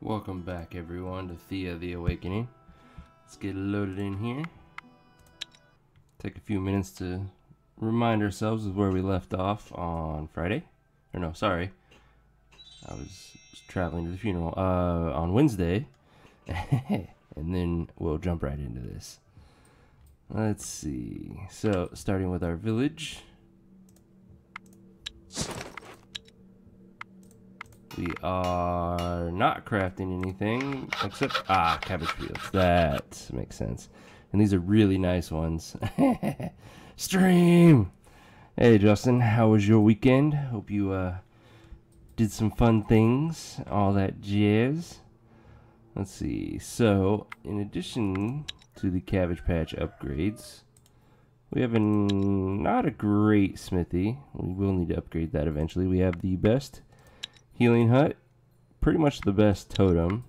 Welcome back everyone to Thea the Awakening. Let's get loaded in here. Take a few minutes to remind ourselves of where we left off on Friday. Or no, sorry. I was traveling to the funeral on Wednesday. And then we'll jump right into this. Let's see. So, starting with our village. We are not crafting anything except cabbage fields. That makes sense. And these are really nice ones. Stream. Hey Justin, how was your weekend? Hope you did some fun things, all that jazz. Let's see. So, in addition to the cabbage patch upgrades, we have not a great smithy. We will need to upgrade that eventually. We have the best healing hut, pretty much the best totem.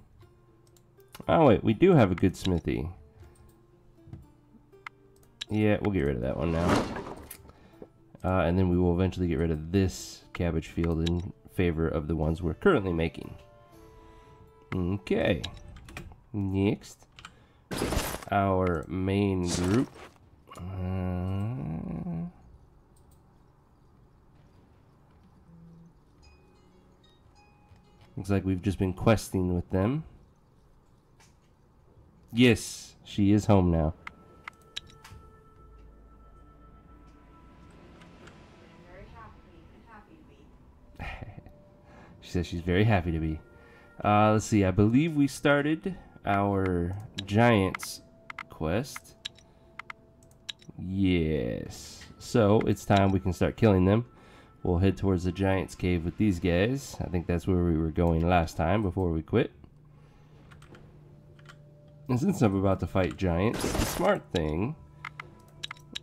Oh wait, we do have a good smithy. Yeah, we'll get rid of that one now. And then we will eventually get rid of this cabbage field in favor of the ones we're currently making. Okay. Next, our main group. Looks like we've just been questing with them. Yes, she is home now. Very happy to be. She says she's very happy to be. Let's see, I believe we started our Giants quest. Yes. So, it's time we can start killing them. We'll head towards the Giants cave with these guys. I think that's where we were going last time before we quit. And since I'm about to fight Giants, the smart thing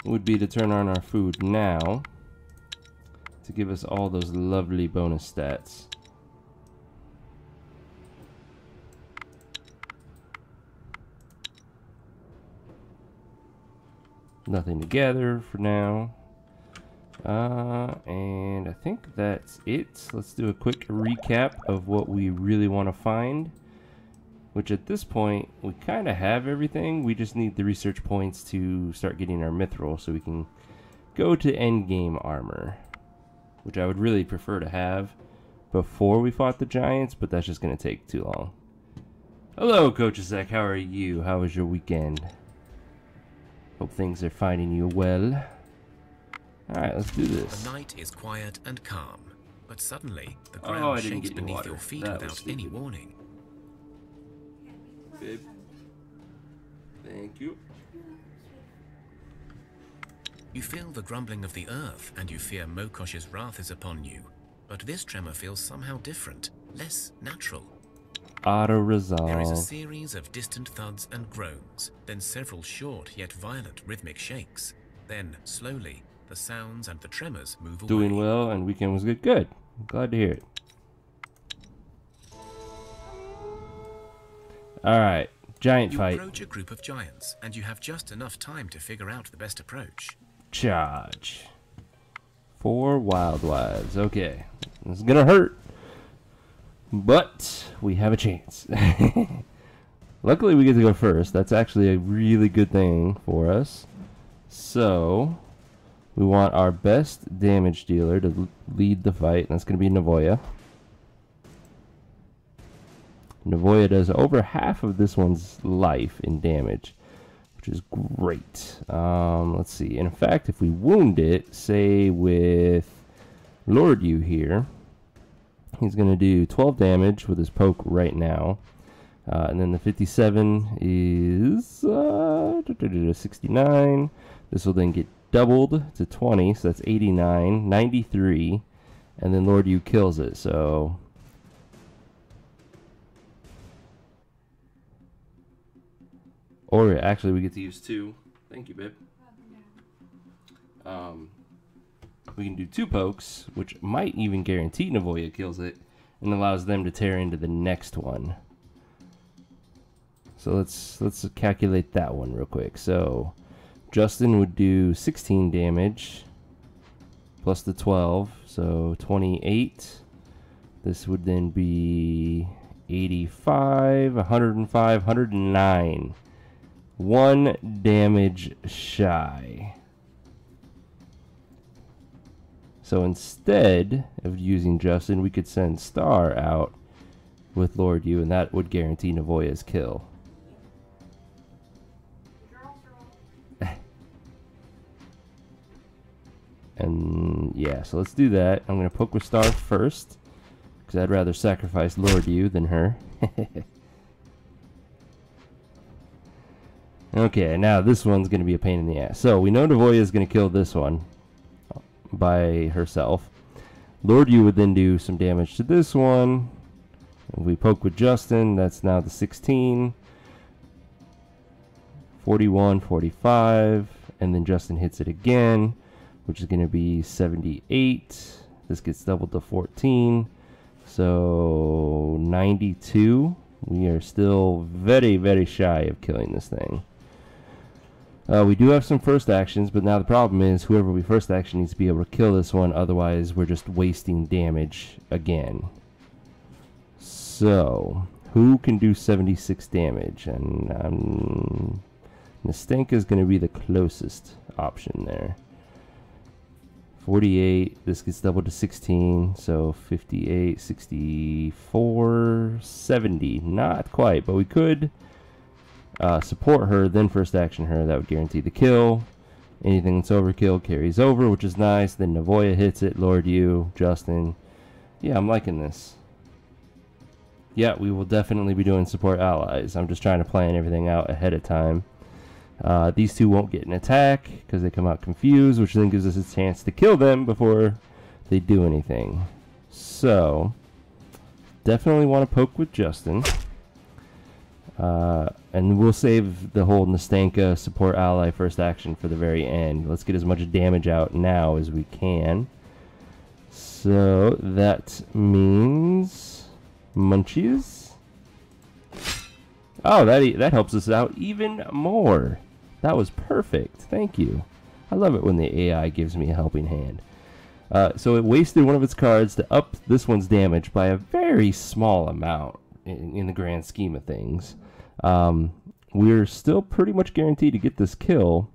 would be to turn on our food now to give us all those lovely bonus stats. Nothing to gather for now. And I think that's it. Let's do a quick recap of what we really want to find. Which at this point, we kind of have everything. We just need the research points to start getting our mithril so we can go to endgame armor. Which I would really prefer to have before we fought the Giants, but that's just going to take too long. Hello, Coach Zach. How are you? How was your weekend? Hope things are finding you well. Alright, let's do this. The night is quiet and calm, but suddenly the ground shakes beneath your feet without any warning. Babe. Thank you. You feel the grumbling of the earth and you fear Mokosh's wrath is upon you, but this tremor feels somehow different, less natural. Auto-resolve. There is a series of distant thuds and groans, then several short yet violent rhythmic shakes. Then, slowly, the sounds and the tremors move away. Doing well, and weekend was good. Good. Glad to hear it. Alright, giant fight. You approach a group of giants, and you have just enough time to figure out the best approach. Charge. 4 wild wives. Okay. This is gonna hurt. But we have a chance. Luckily we get to go first. That's actually a really good thing for us. So we want our best damage dealer to lead the fight, and that's going to be Navoya. Navoya does over half of this one's life in damage, which is great. Let's see. In fact, if we wound it, say with Lord U here, he's going to do 12 damage with his poke right now. And then the 57 is 69. This will then get doubled to 20, so that's 89, 93, and then Lord U kills it, so... Or actually we get to use 2. Thank you, babe. We can do 2 pokes, which might even guarantee Navoya kills it, and allows them to tear into the next one. So let's calculate that one real quick. So Justin would do 16 damage plus the 12, so 28. This would then be 85, 105, 109. 1 damage shy. So instead of using Justin, we could send Star out with Lord U, and that would guarantee Navoya's kill. And yeah, so let's do that. I'm going to poke with Star first, because I'd rather sacrifice Lord U than her. Okay, now this one's going to be a pain in the ass. So we know Navoya is going to kill this one by herself. Lord U would then do some damage to this one. If we poke with Justin, that's now the 16. 41, 45, and then Justin hits it again, which is going to be 78. This gets doubled to 14. So 92. We are still very, very shy of killing this thing. We do have some first actions, but now the problem is whoever we first action needs to be able to kill this one, otherwise we're just wasting damage again. So, who can do 76 damage? And Nastenka is going to be the closest option there. 48, this gets doubled to 16, so 58, 64, 70. Not quite, but we could support her, then first action her. That would guarantee the kill. Anything that's overkill carries over, which is nice. Then Navoya hits it, Lord U, Justin. Yeah, I'm liking this. Yeah, we will definitely be doing support allies. I'm just trying to plan everything out ahead of time. These two won't get an attack because they come out confused, which then gives us a chance to kill them before they do anything. So, definitely want to poke with Justin. And we'll save the whole Nastenka support ally first action for the very end. Let's get as much damage out now as we can. So that means Munchies. Oh, that helps us out even more. That was perfect. Thank you. I love it when the AI gives me a helping hand. So it wasted one of its cards to up this one's damage by a very small amount in the grand scheme of things. We're still pretty much guaranteed to get this kill,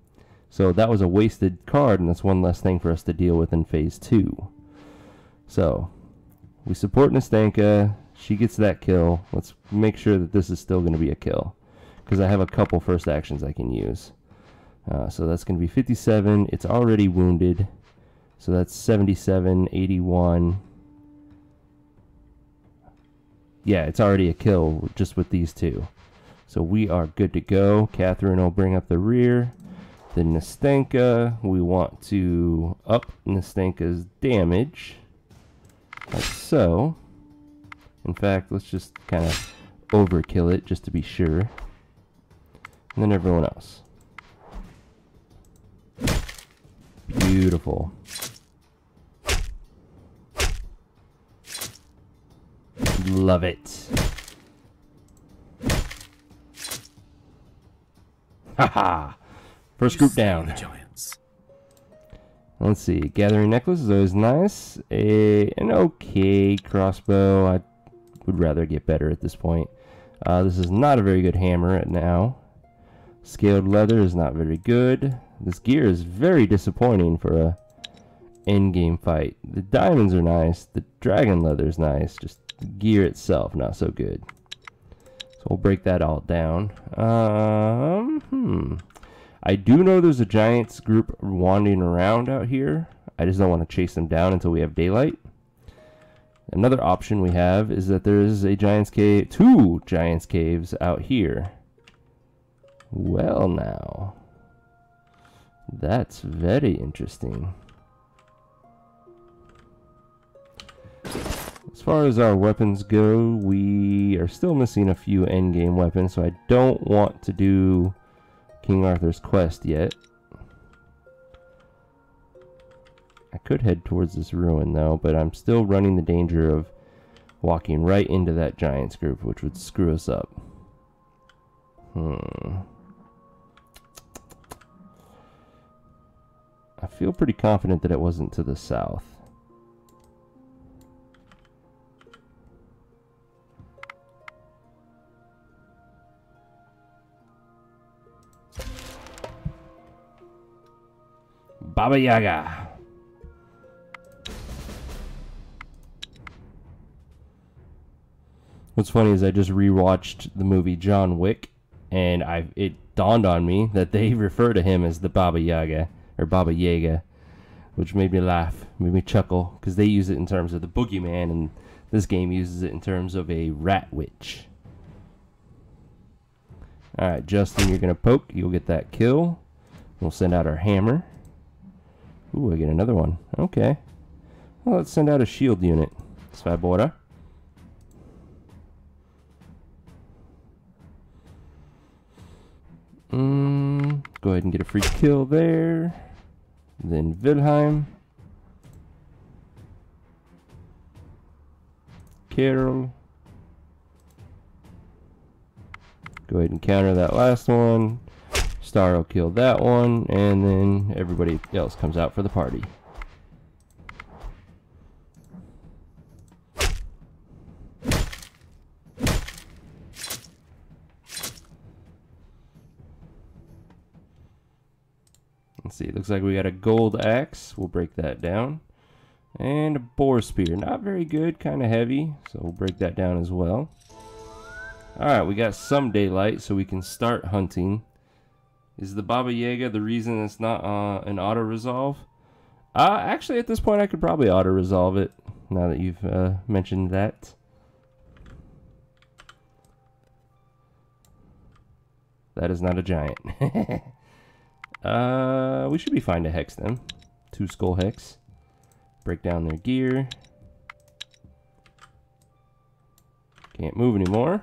so that was a wasted card, and that's one less thing for us to deal with in phase 2. So we support Nastenka. She gets that kill. Let's make sure that this is still going to be a kill, because I have a couple first actions I can use. So that's going to be 57. It's already wounded, so that's 77, 81. Yeah, it's already a kill just with these two. So we are good to go. Catherine will bring up the rear. Then Nastenka, we want to up Nastenka's damage, like so. In fact, let's just kind of overkill it just to be sure. And then everyone else. Beautiful. Love it. Haha! First group down. The giants. Let's see. Gathering necklace is always nice. An okay crossbow. I would rather get better at this point. This is not a very good hammer right now. Scaled leather is not very good. This gear is very disappointing for a endgame fight. The diamonds are nice. The dragon leather is nice. Just the gear itself not so good. So we'll break that all down. I do know there's a giants group wandering around out here. I just don't want to chase them down until we have daylight. Another option we have is that there is a giant's cave, 2 giant's caves out here. Well now, that's very interesting. As far as our weapons go, we are still missing a few endgame weapons, so I don't want to do King Arthur's quest yet. I could head towards this ruin though, but I'm still running the danger of walking right into that giants group, which would screw us up. I feel pretty confident that it wasn't to the south. Baba Yaga. What's funny is I just rewatched the movie John Wick, and it dawned on me that they refer to him as the Baba Yaga, or Baba Yaga, which made me laugh, made me chuckle, because they use it in terms of the boogeyman, and this game uses it in terms of a rat witch. Alright, Justin, you're going to poke. You'll get that kill. We'll send out our hammer. Ooh, I get another one. Okay. Well, let's send out a shield unit. Svabora. Go ahead and get a free kill there. Then Wilhelm. Carol. Go ahead and counter that last one. Star will kill that one, and then everybody else comes out for the party. Let's see, looks like we got a gold axe. We'll break that down. And a boar spear. Not very good, kind of heavy, so we'll break that down as well. Alright, we got some daylight, so we can start hunting. Is the Baba Yaga the reason it's not an auto-resolve? Actually, at this point, I could probably auto-resolve it, now that you've mentioned that. That is not a giant. We should be fine to hex them. 2 skull hex. Break down their gear. Can't move anymore.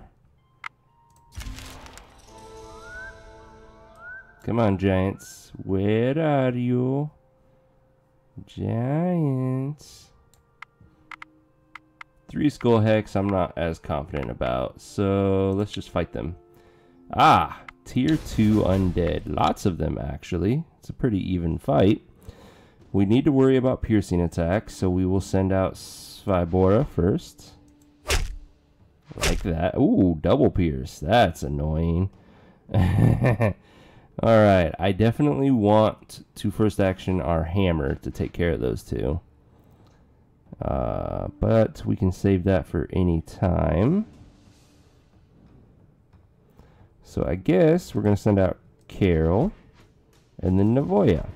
Come on, giants. Where are you? Giants. 3 skull hex I'm not as confident about, so let's just fight them. Ah, tier 2 undead. Lots of them, actually. It's a pretty even fight. We need to worry about piercing attacks, so we will send out Svabora first. Like that. Ooh, double pierce. That's annoying. Alright, I definitely want to first action our hammer to take care of those two. But we can save that for any time. So I guess we're going to send out Carol and then Navoya.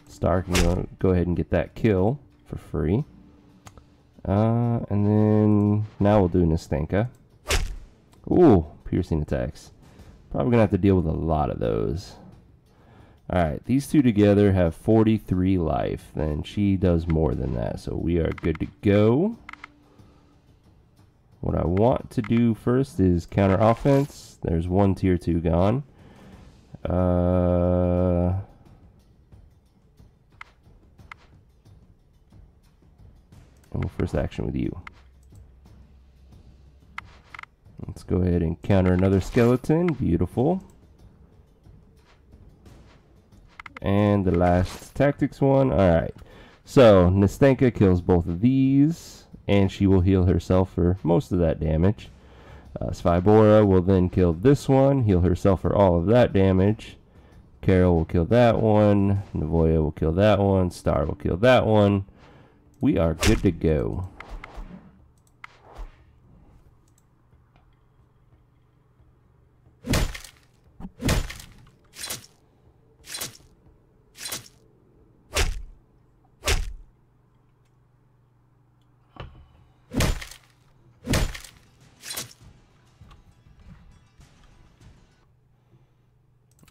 Star can go ahead and get that kill for free. And then now we'll do Nastenka. Ooh, piercing attacks. Probably gonna have to deal with a lot of those. Alright, these two together have 43 life. Then she does more than that, so we are good to go. What I want to do first is counter offense. There's 1 tier 2 gone. And we'll first action with you. Let's go ahead and counter another skeleton. Beautiful. And the last tactics one. Alright. So, Nastenka kills both of these. And she will heal herself for most of that damage. Svabora will then kill this one. Heal herself for all of that damage. Carol will kill that one. Navoya will kill that one. Star will kill that one. We are good to go.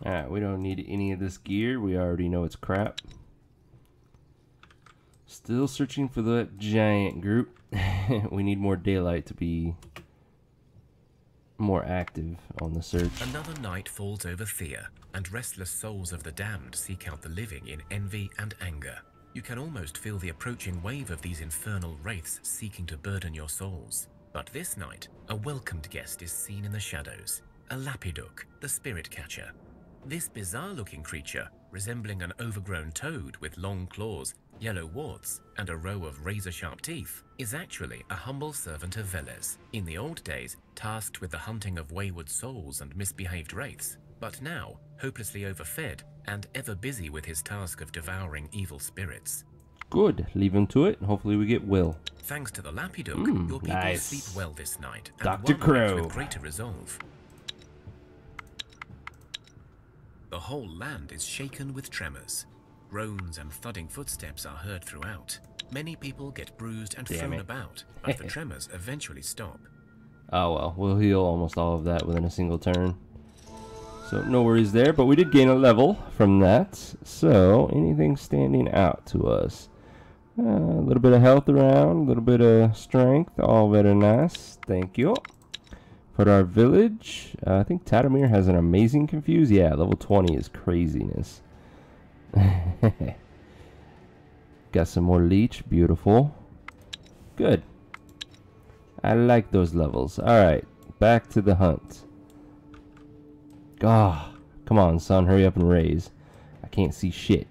Alright, we don't need any of this gear. We already know it's crap. Still searching for that giant group. We need more daylight to be more active on the search. Another night falls over Thea, and restless souls of the damned seek out the living in envy and anger. You can almost feel the approaching wave of these infernal wraiths seeking to burden your souls. But this night, a welcomed guest is seen in the shadows. A Lapiduk, the spirit catcher. This bizarre-looking creature, resembling an overgrown toad with long claws, yellow warts, and a row of razor-sharp teeth, is actually a humble servant of Veles, in the old days tasked with the hunting of wayward souls and misbehaved wraiths, but now hopelessly overfed and ever busy with his task of devouring evil spirits. Good. Leave him to it, and hopefully we get Will. Thanks to the Lapiduk, your people nice. sleep well this night, and Dr. one Crow. wakes with greater resolve. The whole land is shaken with tremors. Groans and thudding footsteps are heard throughout. Many people get bruised and thrown about, but the tremors eventually stop. Oh well, we'll heal almost all of that within a single turn. So no worries there, but we did gain a level from that. So anything standing out to us? A little bit of health around, a little bit of strength, all very nice. Thank you. For our village, I think Tatamir has an amazing confuse. Yeah, level 20 is craziness. Got some more leech, beautiful. Good. I like those levels. Alright, back to the hunt. Ah, come on, son, hurry up and raise. I can't see shit.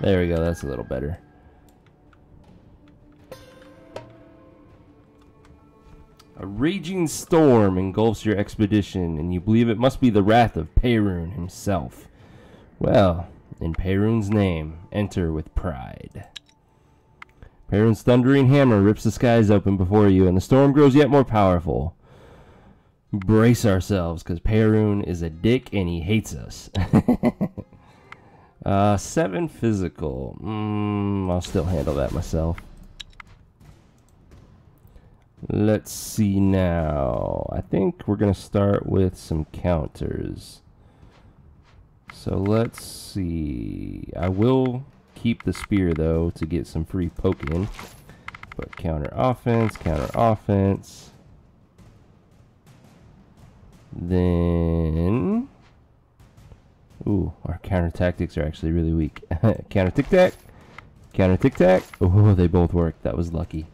There we go, that's a little better. A raging storm engulfs your expedition, and you believe it must be the wrath of Perun himself. Well, in Perun's name, enter with pride. Perun's thundering hammer rips the skies open before you, and the storm grows yet more powerful. Brace ourselves, because Perun is a dick and he hates us. 7 physical. I'll still handle that myself. Let's see now. I think we're going to start with some counters. So let's see. I will keep the spear, though, to get some free poking. But counter offense, counter offense. Then... ooh, our counter tactics are actually really weak. Counter tic-tac. Counter tic-tac. Oh, they both worked. That was lucky.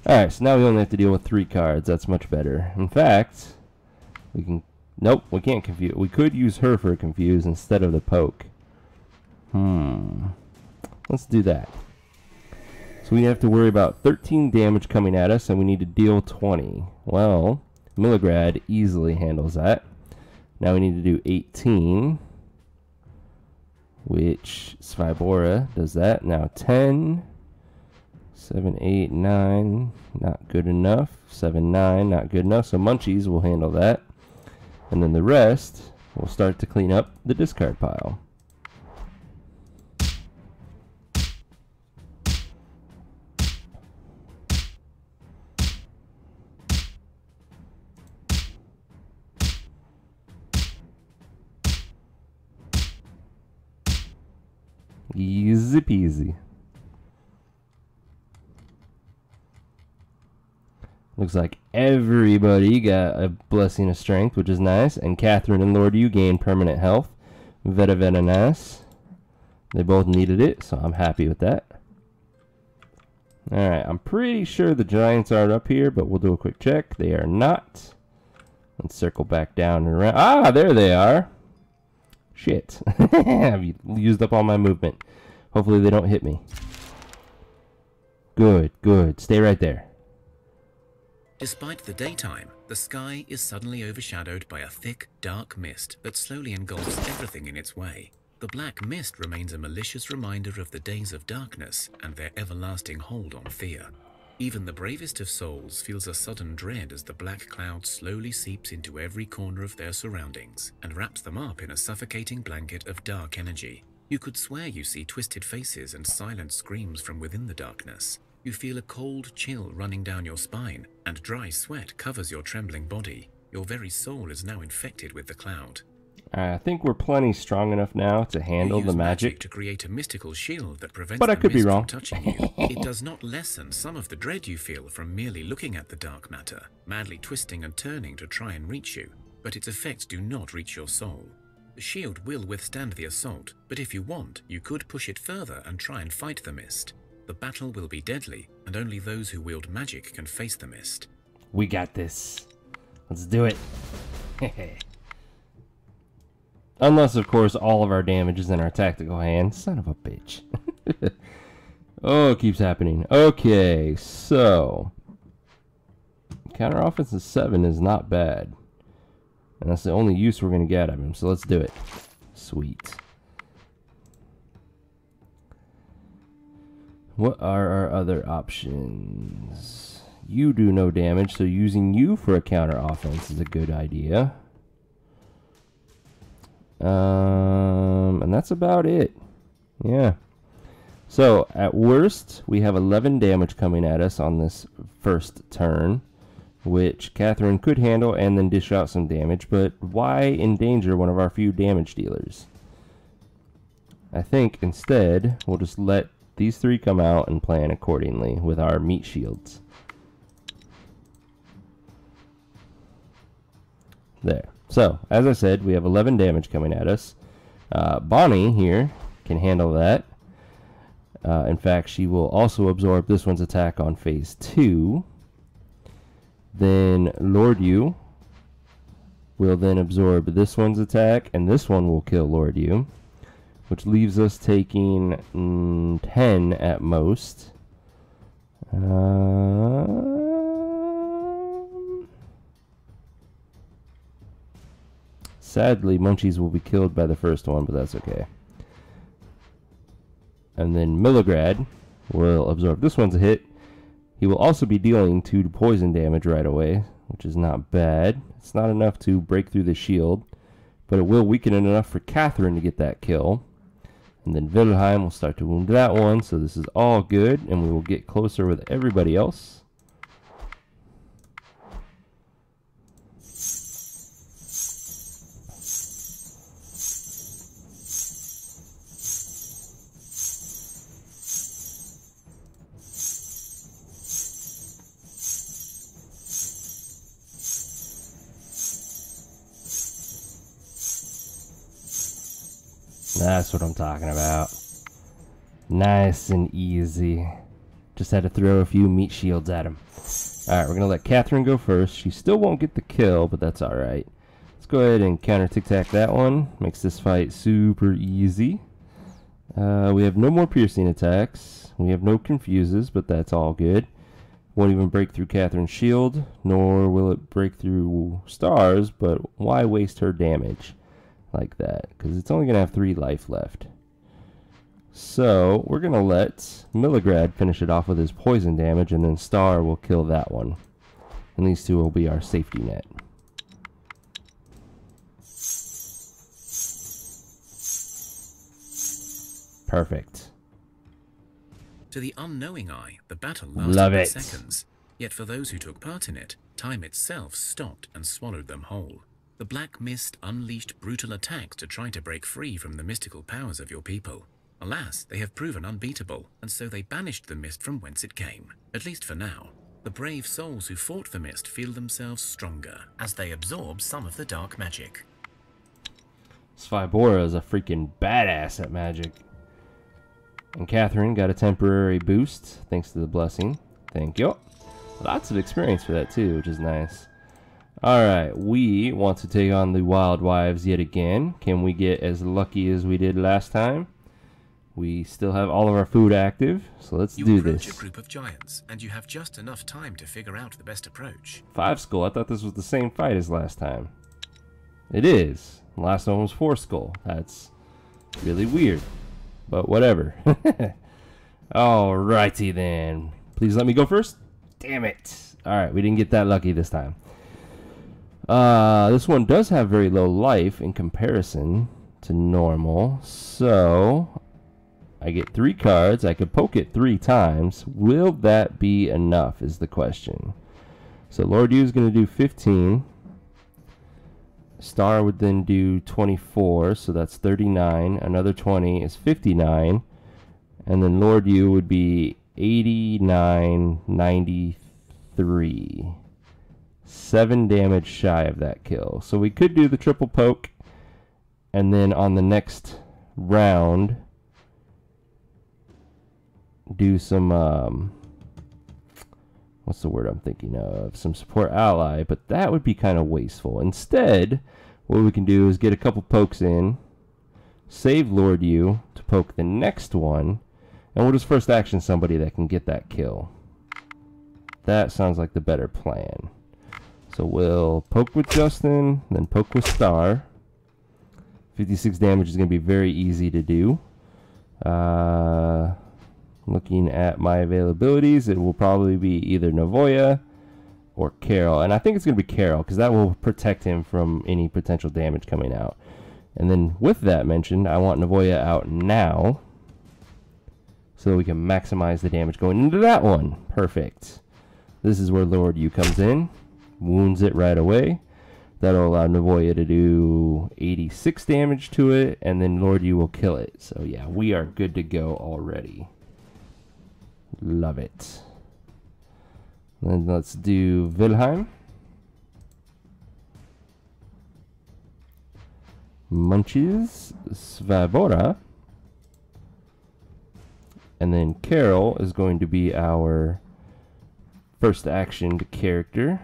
Alright, so now we only have to deal with 3 cards. That's much better. In fact, we can... nope, we can't confuse. We could use her for a confuse instead of the poke. Let's do that. So we have to worry about 13 damage coming at us, and we need to deal 20. Well, Milligrad easily handles that. Now we need to do 18, which Svybora does that. Now 10, 7, 8, 9, not good enough. 7, 9, not good enough. So Munchies will handle that. And then the rest, we'll start to clean up the discard pile. Easy peasy. Looks like everybody got a blessing of strength, which is nice. And Catherine and Lord, you gain permanent health. Veta nice. They both needed it, so I'm happy with that. Alright, I'm pretty sure the giants aren't up here, but we'll do a quick check. They are not. Let's circle back down and around. Ah, there they are. Shit. I've used up all my movement. Hopefully they don't hit me. Good, good. Stay right there. Despite the daytime, the sky is suddenly overshadowed by a thick, dark mist that slowly engulfs everything in its way. The black mist remains a malicious reminder of the days of darkness and their everlasting hold on Thea. Even the bravest of souls feels a sudden dread as the black cloud slowly seeps into every corner of their surroundings and wraps them up in a suffocating blanket of dark energy. You could swear you see twisted faces and silent screams from within the darkness. You feel a cold chill running down your spine, and dry sweat covers your trembling body. Your very soul is now infected with the cloud. I think we're plenty strong enough now to handle the magic to create a mystical shield that prevents but I could be wrong. From touching you. It does not lessen some of the dread you feel from merely looking at the dark matter, madly twisting and turning to try and reach you, but its effects do not reach your soul. The shield will withstand the assault, but if you want, you could push it further and try and fight the mist. The battle will be deadly, and only those who wield magic can face the mist. We got this. Let's do it. Unless, of course, all of our damage is in our tactical hand. Son of a bitch. Oh, it keeps happening. Okay, so counter offensive 7 is not bad. And that's the only use we're going to get out of him. So let's do it. Sweet. What are our other options? You do no damage, so using you for a counter offense is a good idea. And that's about it. Yeah. So, at worst, we have 11 damage coming at us on this first turn, which Catherine could handle and then dish out some damage, but why endanger one of our few damage dealers? I think, instead, we'll just let these 3 come out and plan accordingly with our meat shields. There. So, as I said, we have 11 damage coming at us. Bonnie here can handle that. In fact, she will also absorb this one's attack on phase 2. Then Lord Yu will then absorb this one's attack, and this one will kill Lord Yu, which leaves us taking 10 at most. Sadly, Munchies will be killed by the first one, but that's okay. And then Milligrad will absorb this one's a hit. He will also be dealing 2 poison damage right away, which is not bad. It's not enough to break through the shield, but it will weaken it enough for Catherine to get that kill. And then Wilhelm will start to wound that one, so this is all good, and we will get closer with everybody else. That's what I'm talking about. Nice and easy. Just had to throw a few meat shields at him. Alright, we're going to let Catherine go first. She still won't get the kill, but that's alright. Let's go ahead and counter tic-tac that one. Makes this fight super easy. We have no more piercing attacks. We have no confuses, but that's all good. Won't even break through Catherine's shield, nor will it break through Stars, but why waste her damage like that? Because it's only going to have 3 life left. So, we're going to let Milligrad finish it off with his poison damage, and then Star will kill that one. And these 2 will be our safety net. Perfect. To the unknowing eye, the battle lasted for seconds. Yet for those who took part in it, time itself stopped and swallowed them whole. The Black Mist unleashed brutal attacks to try to break free from the mystical powers of your people. Alas, they have proven unbeatable, and so they banished the mist from whence it came, at least for now. The brave souls who fought the mist feel themselves stronger, as they absorb some of the dark magic. Svybora is a freaking badass at magic. And Catherine got a temporary boost, thanks to the blessing. Thank you. Lots of experience for that too, which is nice. Alright, we want to take on the Wild Wives yet again. Can we get as lucky as we did last time? We still have all of our food active, so let's do this. You approach a group of giants, and you have just enough time to figure out the best approach. 5 skull. I thought this was the same fight as last time. It is. The last one was 4 skull. That's really weird. But whatever. Alrighty then. Please let me go first. Damn it. Alright, we didn't get that lucky this time. This one does have very low life in comparison to normal. So, I get 3 cards. I could poke it 3 times. Will that be enough is the question. So, Lord Yu is going to do 15. Star would then do 24, so that's 39. Another 20 is 59. And then Lord Yu would be 89, 93. 7 damage shy of that kill. So we could do the triple poke, and then on the next round, do some, what's the word I'm thinking of? Some support ally, but that would be kind of wasteful. Instead, what we can do is get a couple pokes in, save Lord U to poke the next one, and we'll just first action somebody that can get that kill. That sounds like the better plan. So we'll poke with Justin, then poke with Star. 56 damage is going to be very easy to do. Looking at my availabilities, it will probably be either Navoya or Carol. And I think it's going to be Carol, because that will protect him from any potential damage coming out. And then with that mentioned, I want Navoya out now, so that we can maximize the damage going into that one. Perfect. This is where Lord U comes in, wounds it right away. That'll allow Navoya to do 86 damage to it, and then Lord U will kill it. So yeah, we are good to go already. Love it. Then let's do Wilhelm. Munchies, Svabora. And then Carol is going to be our first actioned character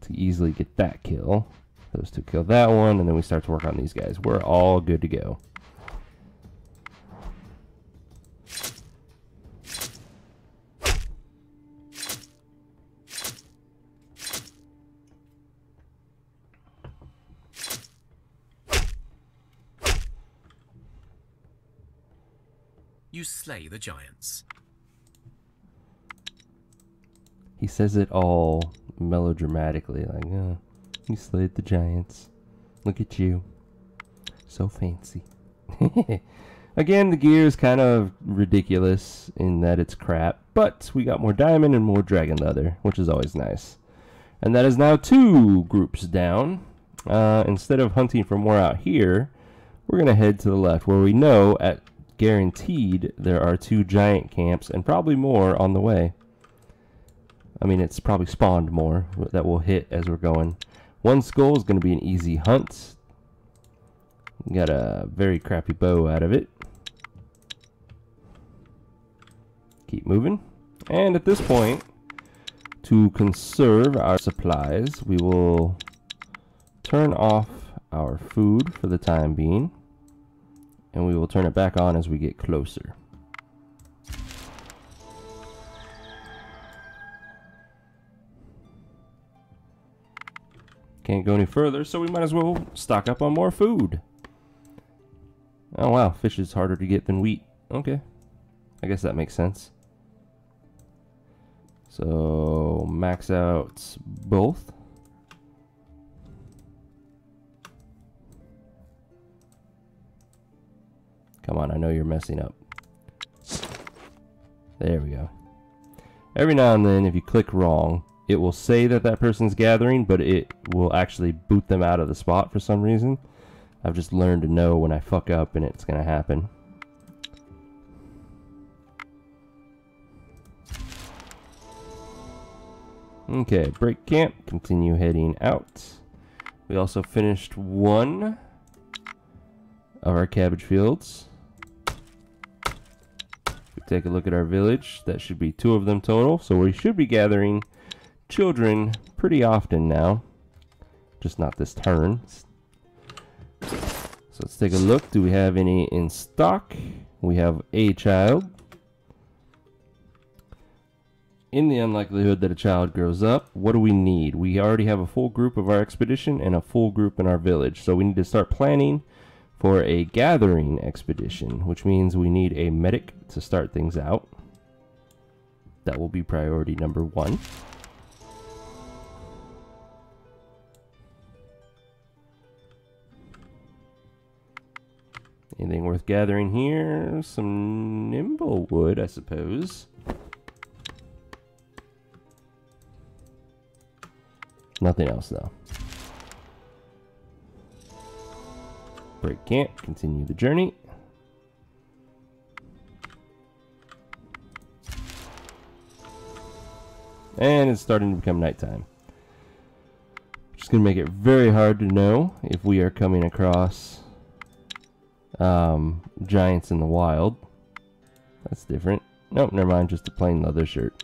to easily get that kill. Those two kill that one, and then we start to work on these guys. We're all good to go. You slay the giants. He says it all melodramatically, like, oh, you slayed the giants. Look at you. So fancy. Again, the gear is kind of ridiculous in that it's crap, but we got more diamond and more dragon leather, which is always nice. And that is now 2 groups down. Instead of hunting for more out here, we're going to head to the left, where we know at guaranteed there are 2 giant camps and probably more on the way. I mean, it's probably spawned more that will hit as we're going. 1 skull is going to be an easy hunt. Got a very crappy bow out of it. Keep moving. And at this point, to conserve our supplies, we will turn off our food for the time being. And we will turn it back on as we get closer. Can't go any further, so we might as well stock up on more food. Oh wow, fish is harder to get than wheat. Okay, I guess that makes sense. So max out both. Come on, I know you're messing up. There we go. Every now and then, if you click wrong, it will say that that person's gathering, but it will actually boot them out of the spot for some reason. I've just learned to know when I fuck up and it's going to happen. Okay, break camp, continue heading out. We also finished 1 of our cabbage fields. Take a look at our village. That should be 2 of them total. So we should be gathering children pretty often now. Just not this turn. So let's take a look. Do we have any in stock? We have a child. In the unlikelihood that a child grows up, what do we need? We already have a full group of our expedition and a full group in our village. So we need to start planning for a gathering expedition, which means we need a medic to start things out. That will be priority number 1. Anything worth gathering here? Some nimble wood, I suppose. Nothing else though. Break camp, continue the journey. And it's starting to become nighttime. Which is going to make it very hard to know if we are coming across giants in the wild. That's different. Nope, never mind, just a plain leather shirt.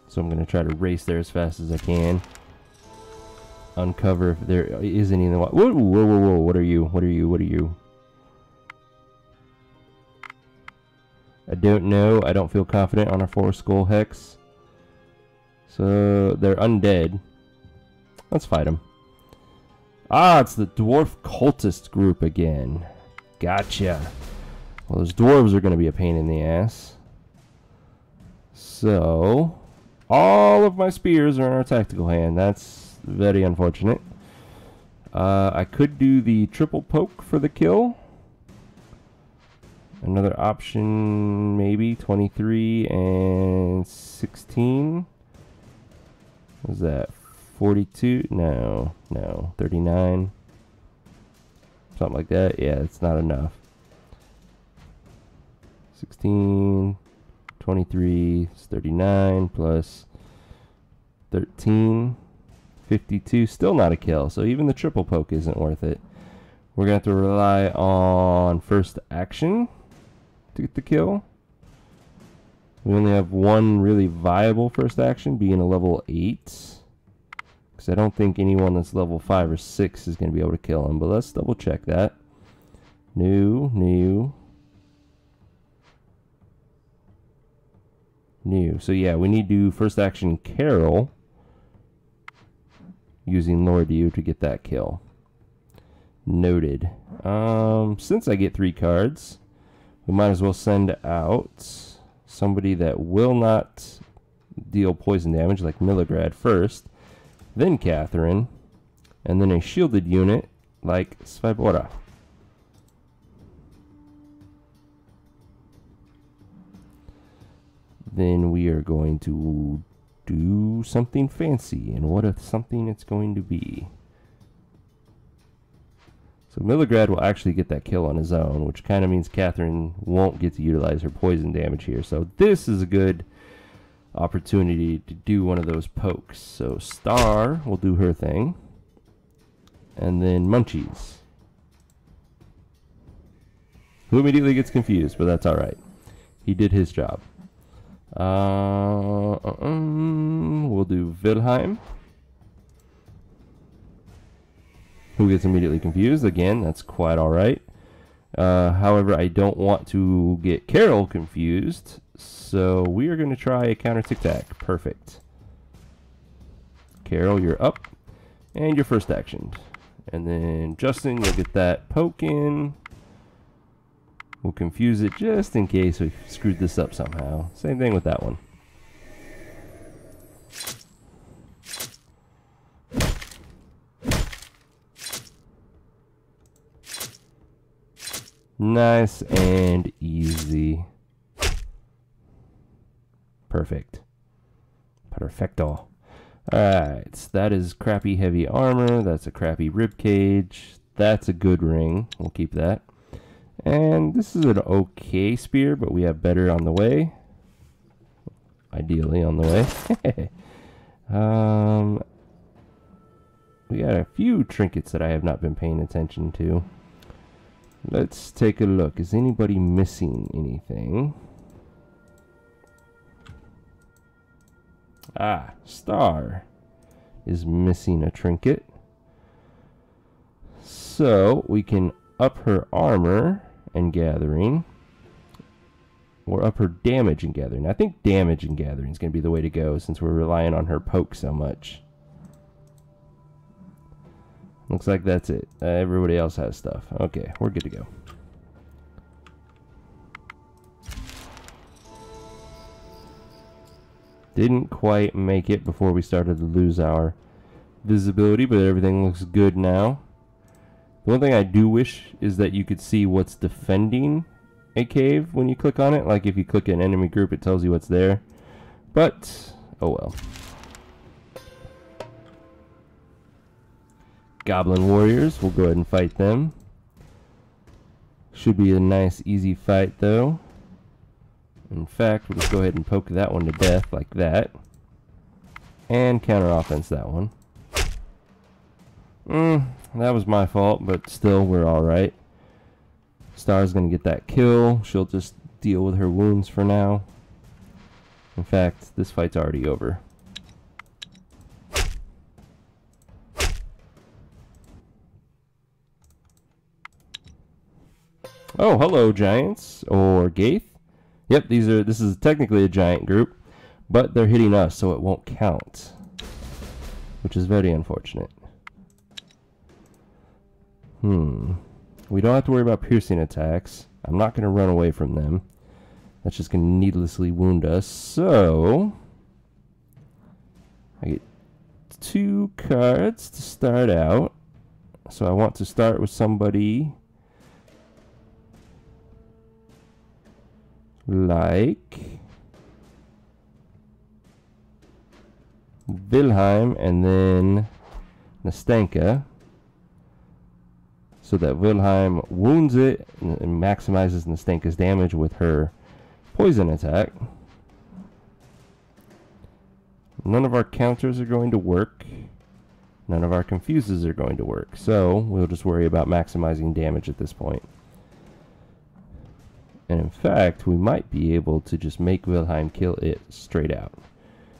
So I'm going to try to race there as fast as I can. Uncover if there is any in the water. Whoa, whoa, whoa, whoa. What are you? What are you? What are you? I don't know. I don't feel confident on our 4 skull hex. So they're undead. Let's fight them. Ah, it's the dwarf cultist group again. Gotcha. Well, those dwarves are going to be a pain in the ass. So, all of my spears are in our tactical hand. That's very unfortunate. I could do the triple poke for the kill. Another option, maybe. 23 and 16. What was that? 42? No. 39. Something like that. Yeah, it's not enough. 16, 23, 39 plus 13, 52. Still not a kill. So even the triple poke isn't worth it. We're going to have to rely on first action to get the kill. We only have one really viable first action, being a level 8. Because I don't think anyone that's level 5 or 6 is going to be able to kill him. But let's double check that. New. So yeah, we need to do first action Carol using Lord U to get that kill. Noted. Since I get 3 cards, we might as well send out somebody that will not deal poison damage, like Demoredread first, then Catherine, and then a shielded unit like Svibora. Then we are going to do something fancy, and what if something it's going to be? So Demoredread will actually get that kill on his own, which kind of means Catherine won't get to utilize her poison damage here. So this is a good opportunity to do one of those pokes. So Star will do her thing, and then Munchies, who immediately gets confused, but that's alright. He did his job. We'll do Wilhelm, who gets immediately confused. Again, that's quite alright. However, I don't want to get Carol confused, so we are going to try a counter tic-tac. Perfect. Carol, you're up, and your first action. And then Justin, you'll get that poke in. We'll confuse it just in case we screwed this up somehow. Same thing with that one. Nice and easy. Perfect. Perfecto. Alright, so that is crappy heavy armor. That's a crappy rib cage. That's a good ring. We'll keep that. And this is an okay spear, but we have better on the way. Ideally on the way. We got a few trinkets that I have not been paying attention to. Let's take a look. Is anybody missing anything? Ah, Star is missing a trinket. So we can up her armor and gathering, or up her damage and gathering. I think damage and gathering is going to be the way to go since we're relying on her poke so much. Looks like that's it. Everybody else has stuff. Okay, we're good to go. Didn't quite make it before we started to lose our visibility, but everything looks good now. The one thing I do wish is that you could see what's defending a cave when you click on it. Like if you click an enemy group, it tells you what's there. But, oh well. Goblin warriors, we'll go ahead and fight them. Should be a nice easy fight though. In fact, we'll just go ahead and poke that one to death like that. And counter offense that one. That was my fault, but still we're alright. Star's gonna get that kill. She'll just deal with her wounds for now. In fact, this fight's already over. Oh, hello, giants, or Gaith. Yep, this is technically a giant group, but they're hitting us, so it won't count, which is very unfortunate. We don't have to worry about piercing attacks. I'm not going to run away from them. That's just going to needlessly wound us. So I get 2 cards to start out. So I want to start with somebody like Wilhelm and then Nastenka, so that Wilhelm wounds it and maximizes Nastenka's damage with her poison attack. None of our counters are going to work. None of our confuses are going to work. So we'll just worry about maximizing damage at this point. And in fact, we might be able to just make Wilhelm kill it straight out.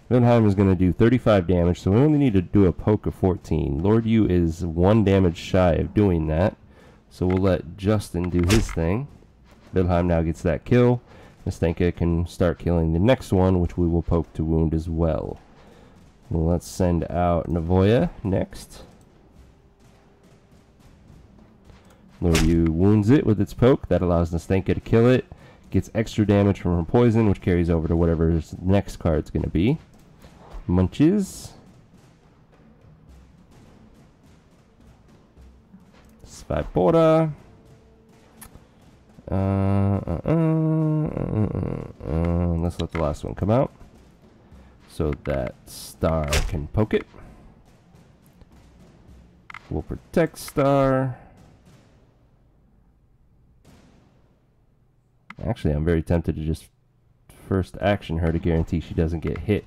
Wilhelm is going to do 35 damage, so we only need to do a poke of 14. Lord Yu is 1 damage shy of doing that, so we'll let Justin do his thing. Wilhelm now gets that kill. Nastenka can start killing the next one, which we will poke to wound as well. Well, let's send out Navoya next. Lord Yu wounds it with its poke. That allows Nastenka to kill it. Gets extra damage from her poison, which carries over to whatever his next card's going to be. Munches. Svipora. Let's let the last one come out, so that Star can poke it. We'll protect Star. Actually, I'm very tempted to just first action her to guarantee she doesn't get hit.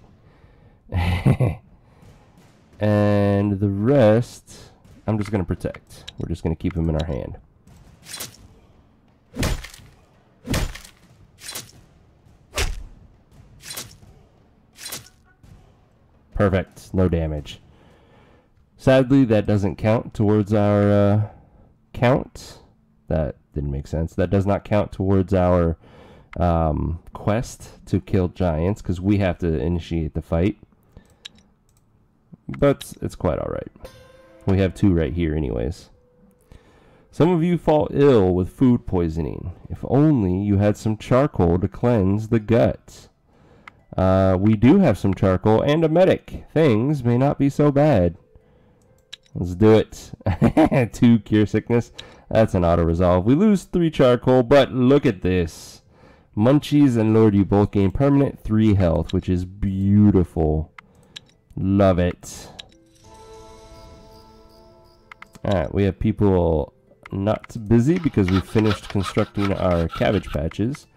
And the rest, I'm just going to protect. We're just going to keep him in our hand. Perfect. No damage. Sadly, that doesn't count towards our count. That didn't make sense. That does not count towards our quest to kill giants, because we have to initiate the fight. But it's quite alright. We have 2 right here anyways. Some of you fall ill with food poisoning. If only you had some charcoal to cleanse the gut. We do have some charcoal and a medic. Things may not be so bad. Let's do it. 2 cure sickness. That's an auto-resolve. We lose 3 charcoal, but look at this. Munchies and Lord Yu both gain permanent 3 health, which is beautiful. Love it. Alright, we have people not busy because we finished constructing our cabbage patches.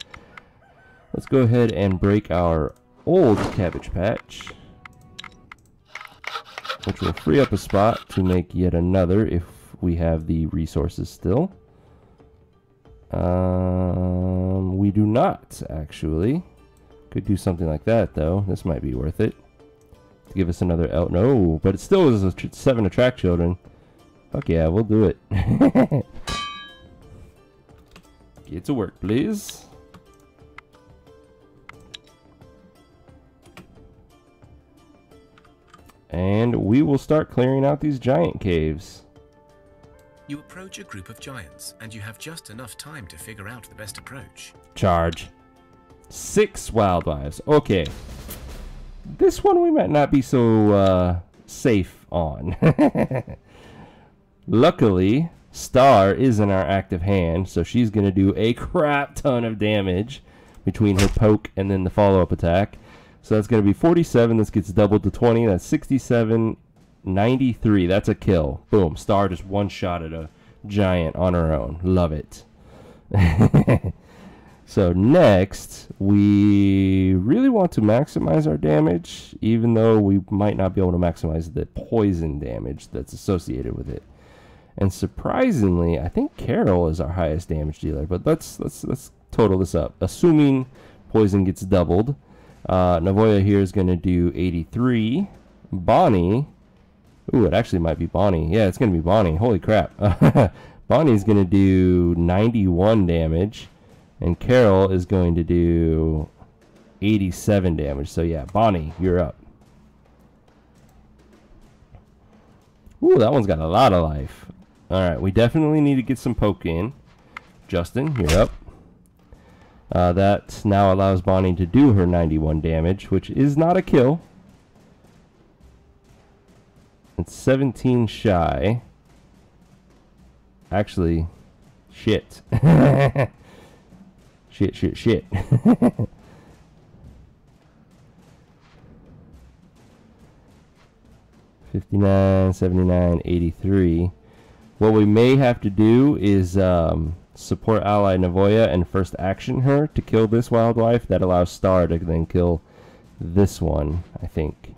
Let's go ahead and break our old cabbage patch, which will free up a spot to make yet another if we have the resources still. We do not, actually. Could do something like that, though. This might be worth it. To give us another no, but it still is a 7 attract children. Fuck yeah, we'll do it. Get to work, please. And we will start clearing out these giant caves. You approach a group of giants, and you have just enough time to figure out the best approach. Charge. 6 wildlives. Okay. This one we might not be so safe on. Luckily, Star is in our active hand, so she's going to do a crap ton of damage between her poke and then the follow-up attack. So that's going to be 47. This gets doubled to 20. That's 67. 93. That's a kill. Boom. Star just one-shotted a giant on her own. Love it. So next, we really want to maximize our damage, even though we might not be able to maximize the poison damage that's associated with it. And surprisingly, I think Carol is our highest damage dealer. But let's total this up. Assuming poison gets doubled, Navoya here is going to do 83. Bonnie, ooh, it actually might be Bonnie. Yeah, it's going to be Bonnie. Holy crap. Bonnie's going to do 91 damage, and Carol is going to do 87 damage. So yeah, Bonnie, you're up. Ooh, that one's got a lot of life. Alright, we definitely need to get some poke in. Justin, you're up. That now allows Bonnie to do her 91 damage, which is not a kill. It's 17 shy. Actually, shit. Shit. 59, 79, 83. What we may have to do is support ally Navoya and first action her to kill this wildlife. That allows Star to then kill this one, I think.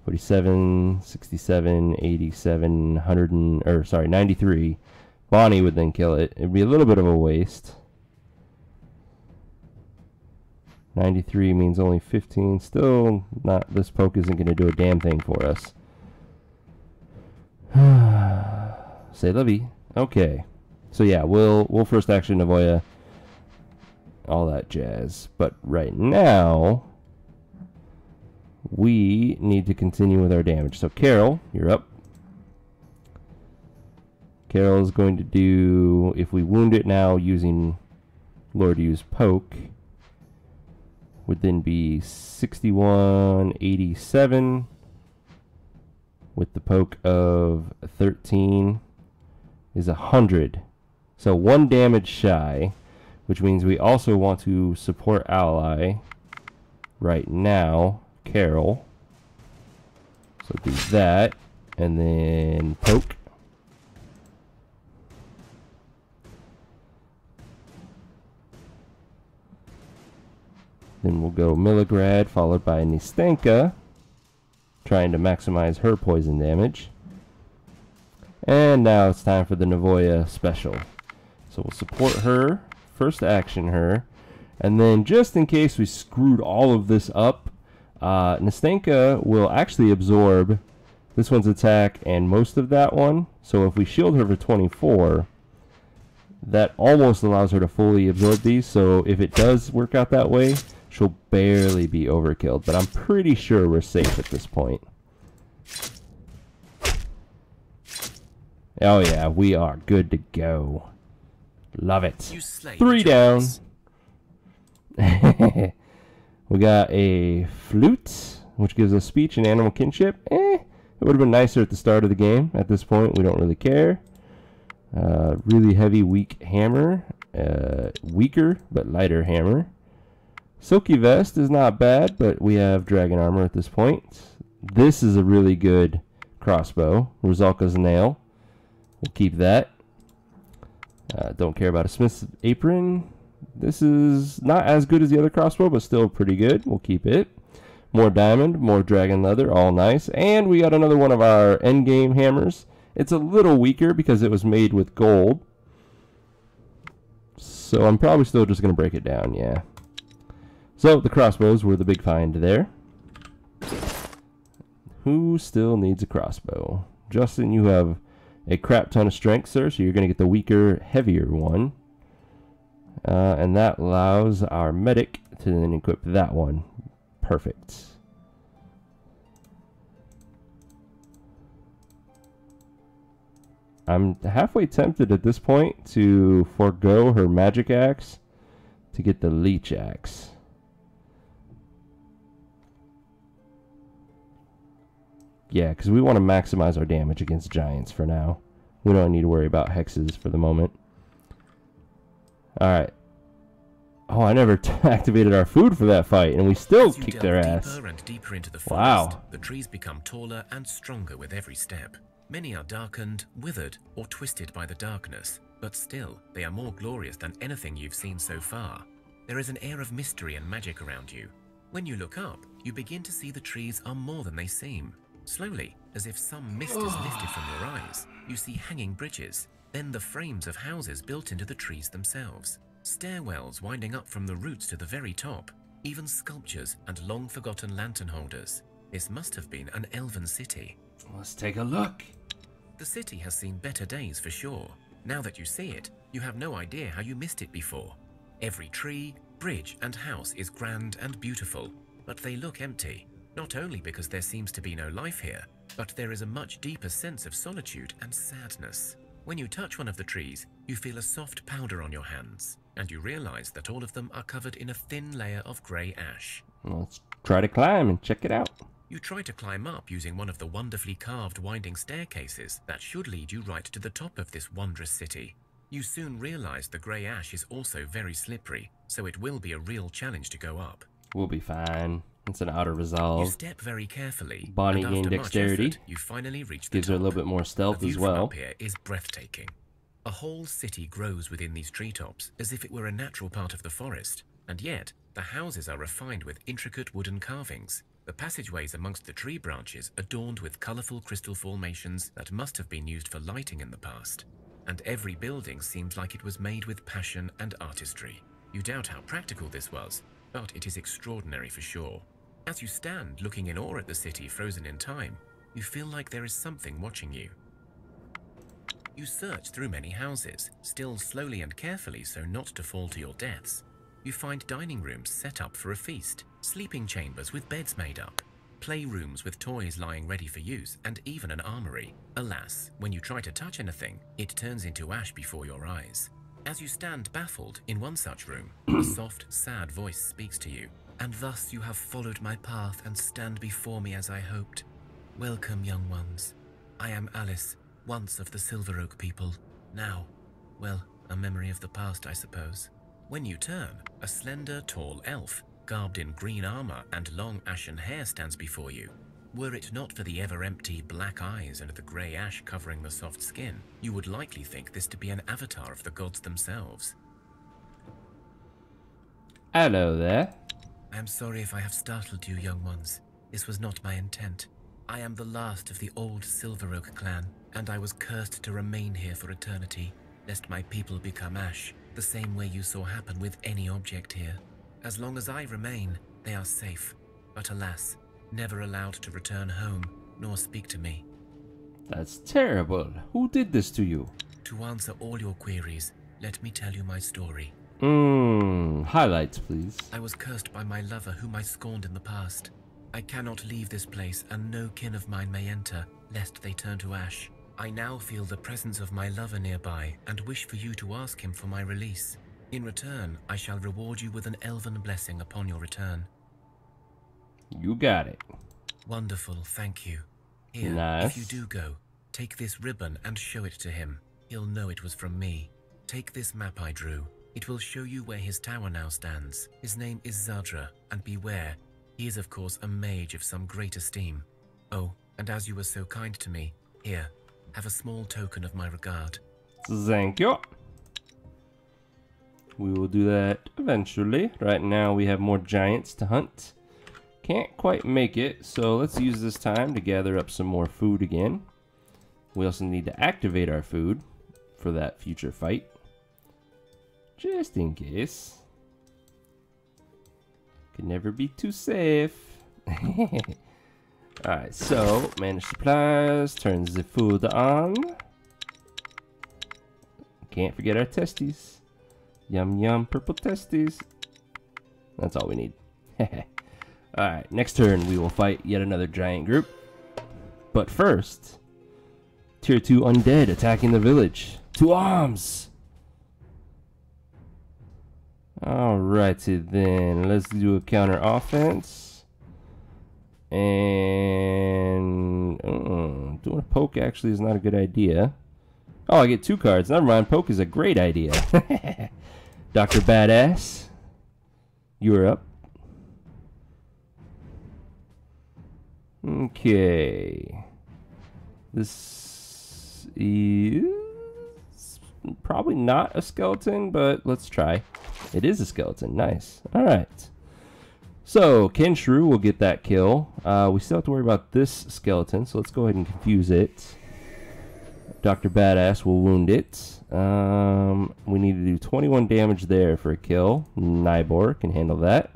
47, 67, 87, 100 and, or sorry, 93. Bonnie would then kill it. It'd be a little bit of a waste. 93 means only 15. Still not, this poke isn't going to do a damn thing for us. Say la vie. Okay. So yeah, we'll first action Navoya. All that jazz. But right now, we need to continue with our damage. So Carol, you're up. Carol is going to do, if we wound it now using Lord use poke, would then be 61, 87 with the poke of 13 is 100. So 1 damage shy, which means we also want to support ally right now, Carol. So do that, and then poke. Then we'll go Milligrad, followed by Nistenka, trying to maximize her poison damage. And now it's time for the Navoya special. So we'll support her, first action her, and then just in case we screwed all of this up, Nistenka will actually absorb this one's attack and most of that one. So if we shield her for 24, that almost allows her to fully absorb these. So if it does work out that way, she'll barely be overkilled, but I'm pretty sure we're safe at this point. Oh yeah, we are good to go. Love it. 3 down. We got a flute, which gives us speech and animal kinship. It would have been nicer at the start of the game. At this point, we don't really care. Really heavy, weak hammer. Weaker, but lighter hammer. Silky vest is not bad, but we have dragon armor at this point. This is a really good crossbow. Rosalka's nail. We'll keep that. Don't care about a smith's apron. This is not as good as the other crossbow, but still pretty good. We'll keep it. More diamond, more dragon leather, all nice. And we got another one of our endgame hammers. It's a little weaker because it was made with gold. So I'm probably still just going to break it down, yeah. So the crossbows were the big find there. Who still needs a crossbow? Justin, you have a crap ton of strength, sir, so you're going to get the weaker, heavier one. And that allows our medic to then equip that one. Perfect. I'm halfway tempted at this point to forego her magic axe to get the leech axe. Yeah, because we want to maximize our damage against giants for now. We don't need to worry about hexes for the moment. Alright. Oh, I never activated our food for that fight, and we still kicked their ass. Deeper and deeper into the forest, wow. The trees become taller and stronger with every step. Many are darkened, withered, or twisted by the darkness, but still, they are more glorious than anything you've seen so far. There is an air of mystery and magic around you. When you look up, you begin to see the trees are more than they seem. Slowly, as if some mist is lifted from your eyes, you see hanging bridges, then the frames of houses built into the trees themselves. Stairwells winding up from the roots to the very top. even sculptures and long-forgotten lantern holders. This must have been an elven city. Let's take a look. The city has seen better days for sure. Now that you see it, you have no idea how you missed it before. Every tree, bridge and house is grand and beautiful, but they look empty, not only because there seems to be no life here, but there is a much deeper sense of solitude and sadness. When you touch one of the trees, you feel a soft powder on your hands, and you realize that all of them are covered in a thin layer of grey ash. Let's try to climb and check it out. You try to climb up using one of the wonderfully carved winding staircases that should lead you right to the top of this wondrous city. You soon realize the grey ash is also very slippery, so it will be a real challenge to go up. We'll be fine. It's an auto You resolve. step very carefully, Bonnie and gained after much dexterity. effort, you finally reach the Gives her a top. little bit more stealth The view as from well. up here is breathtaking. A whole city grows within these treetops as if it were a natural part of the forest, and yet the houses are refined with intricate wooden carvings. The passageways amongst the tree branches adorned with colourful crystal formations that must have been used for lighting in the past. And every building seems like it was made with passion and artistry. You doubt how practical this was, but it is extraordinary for sure. As you stand looking in awe at the city frozen in time, you feel like there is something watching you. You search through many houses, still slowly and carefully so not to fall to your deaths. You find dining rooms set up for a feast, sleeping chambers with beds made up, playrooms with toys lying ready for use, and even an armory. Alas, when you try to touch anything, it turns into ash before your eyes. As you stand baffled in one such room, a soft, sad voice speaks to you. And thus you have followed my path and stand before me as I hoped. Welcome, young ones. I am Alice, once of the Silver Oak people. Now, well, a memory of the past, I suppose. When you turn, a slender, tall elf, garbed in green armor and long ashen hair, stands before you. Were it not for the ever-empty black eyes and the grey ash covering the soft skin, you would likely think this to be an avatar of the gods themselves. Hello there. I am sorry if I have startled you, young ones. This was not my intent. I am the last of the old Silver Oak clan, and I was cursed to remain here for eternity, lest my people become ash, the same way you saw happen with any object here. As long as I remain, they are safe, but alas, never allowed to return home, nor speak to me. That's terrible. Who did this to you? To answer all your queries, let me tell you my story. Highlights, please. I was cursed by my lover whom I scorned in the past. I cannot leave this place, and no kin of mine may enter, lest they turn to ash. I now feel the presence of my lover nearby, and wish for you to ask him for my release. In return, I shall reward you with an elven blessing upon your return. You got it. Wonderful, thank you. Here, Nice. if you do go, take this ribbon and show it to him. He'll know it was from me. Take this map I drew. It will show you where his tower now stands. His name is Zadra, and beware, he is of course a mage of some great esteem. Oh, and as you were so kind to me, here, have a small token of my regard. Thank you. We will do that eventually. Right now we have more giants to hunt. Can't quite make it, so let's use this time to gather up some more food again. We also need to activate our food for that future fight, just in case. Could never be too safe. Alright, so manage supplies, turns the food on. Can't forget our testes. Yum yum, purple testes. That's all we need. Alright, next turn we will fight yet another giant group. But first, Tier 2 undead attacking the village. To arms! Alrighty then, let's do a counter offense. And doing a poke actually is not a good idea. Oh, I get 2 cards. Never mind, poke is a great idea. Dr. Badass, you're up. Okay. This is probably not a skeleton, but let's try. It is a skeleton. Nice. Alright. So, Kenshrew will get that kill. We still have to worry about this skeleton, so let's go ahead and confuse it. Dr. Badass will wound it. We need to do 21 damage there for a kill. Nybor can handle that.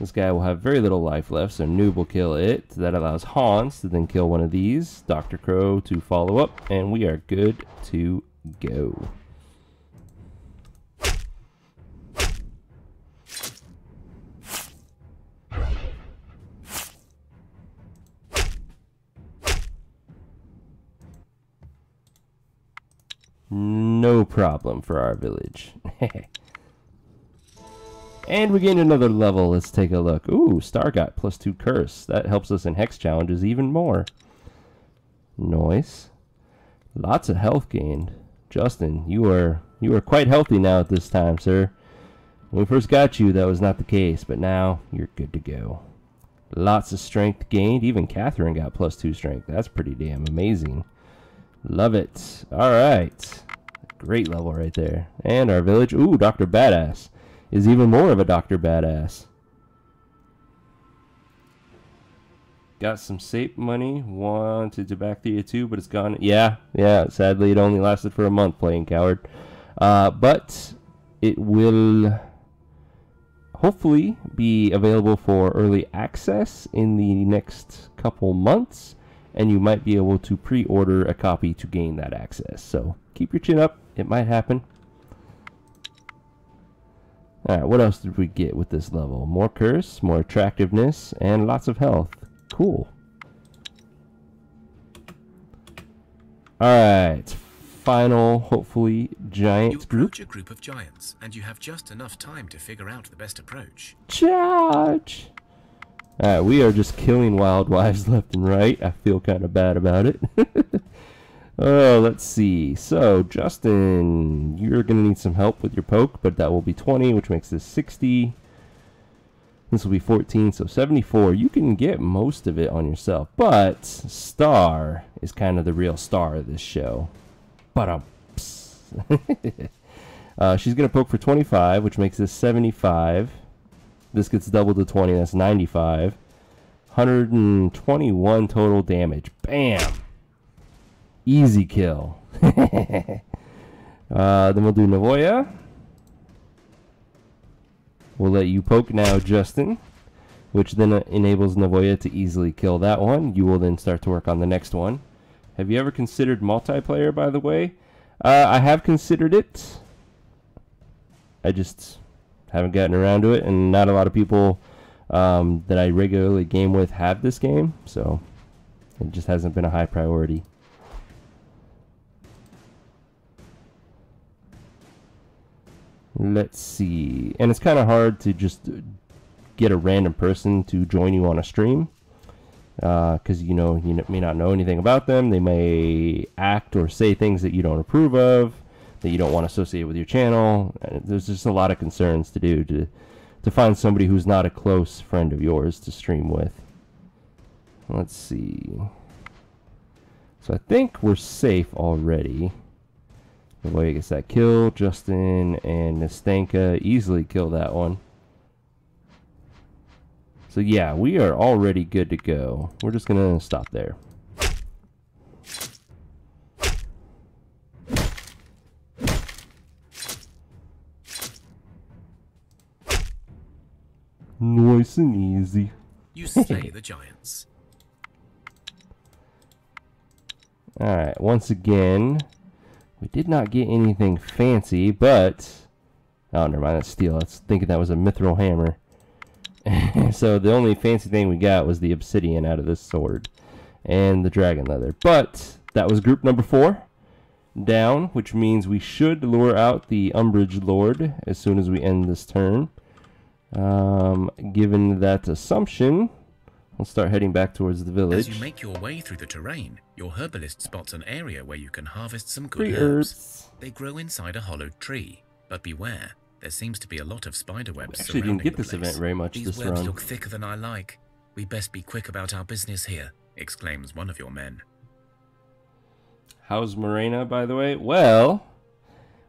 This guy will have very little life left, so Noob will kill it. That allows Hans to then kill one of these. Dr. Crow to follow up, and we are good to go. No problem for our village. And we gained another level. Let's take a look. Ooh, Star got +2 curse. That helps us in hex challenges even more. Nice. Lots of health gained. Justin, you are quite healthy now at this time, sir. When we first got you, that was not the case, but now you're good to go. Lots of strength gained. Even Catherine got +2 strength. That's pretty damn amazing. Love it. All right. Great level right there. And our village. Ooh, Dr. Badass is even more of a Dr. Badass. Got some SAPE money. Wanted to back Thea too, but it's gone. Yeah. Sadly, it only lasted for a month playing Coward. But it will hopefully be available for early access in the next couple months. And you might be able to pre-order a copy to gain that access. So keep your chin up. It might happen. Alright, what else did we get with this level? More curse, more attractiveness, and lots of health. Cool. Alright, final, hopefully, giant group. You approach a group of giants, and you have just enough time to figure out the best approach. Charge! Alright, we are just killing wild wives left and right. I feel kind of bad about it. Oh, let's see. So, Justin, you're going to need some help with your poke, but that will be 20, which makes this 60. This will be 14, so 74. You can get most of it on yourself, but Star is kind of the real star of this show. But she's going to poke for 25, which makes this 75. This gets doubled to 20, that's 95. 121 total damage. Bam! Easy kill. Then we'll do Navoya. We'll let you poke now, Justin, which then enables Navoya to easily kill that one. You will then start to work on the next one. Have you ever considered multiplayer, by the way? I have considered it. I just haven't gotten around to it, and not a lot of people that I regularly game with have this game, so it just hasn't been a high priority. Let's see. And it's kind of hard to just get a random person to join you on a stream, because you may not know anything about them. They may act or say things that you don't approve of, that you don't want to associate with your channel. There's just a lot of concerns to do to find somebody who's not a close friend of yours to stream with. Let's see. So I think we're safe already. Navoya gets that kill. Justin and Nastanka easily kill that one. So yeah, we are already good to go. We're just going to stop there. Nice and easy. You slay the giants. Alright, once again, we did not get anything fancy, but... Oh, never mind, that's steel. I was thinking that was a mithril hammer. So the only fancy thing we got was the obsidian out of this sword. And the dragon leather. But that was group number 4 down, which means we should lure out the Umbrage Lord as soon as we end this turn. Given that assumption, we'll start heading back towards the village. As you make your way through the terrain, your herbalist spots an area where you can harvest some good Free herbs. They grow inside a hollowed tree, but beware, there seems to be a lot of spider webs Actually surrounding didn't get the this place. event very much These this webs run. look thicker than I like. We best be quick about our business here, exclaims one of your men. How's Morena, by the way? Well,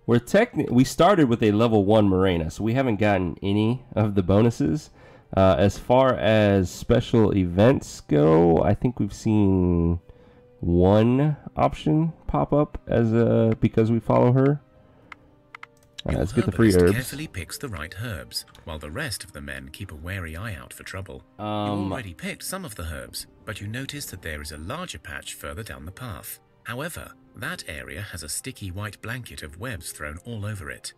we started with a level 1 Morena, so we haven't gotten any of the bonuses. As far as special events go, I think we've seen one option pop up as because we follow her. Alright, Your let's get the free herbalist herbs. carefully picks the right herbs, while the rest of the men keep a wary eye out for trouble. You Um, already picked some of the herbs, but you notice that there is a larger patch further down the path. However, that area has a sticky white blanket of webs thrown all over it.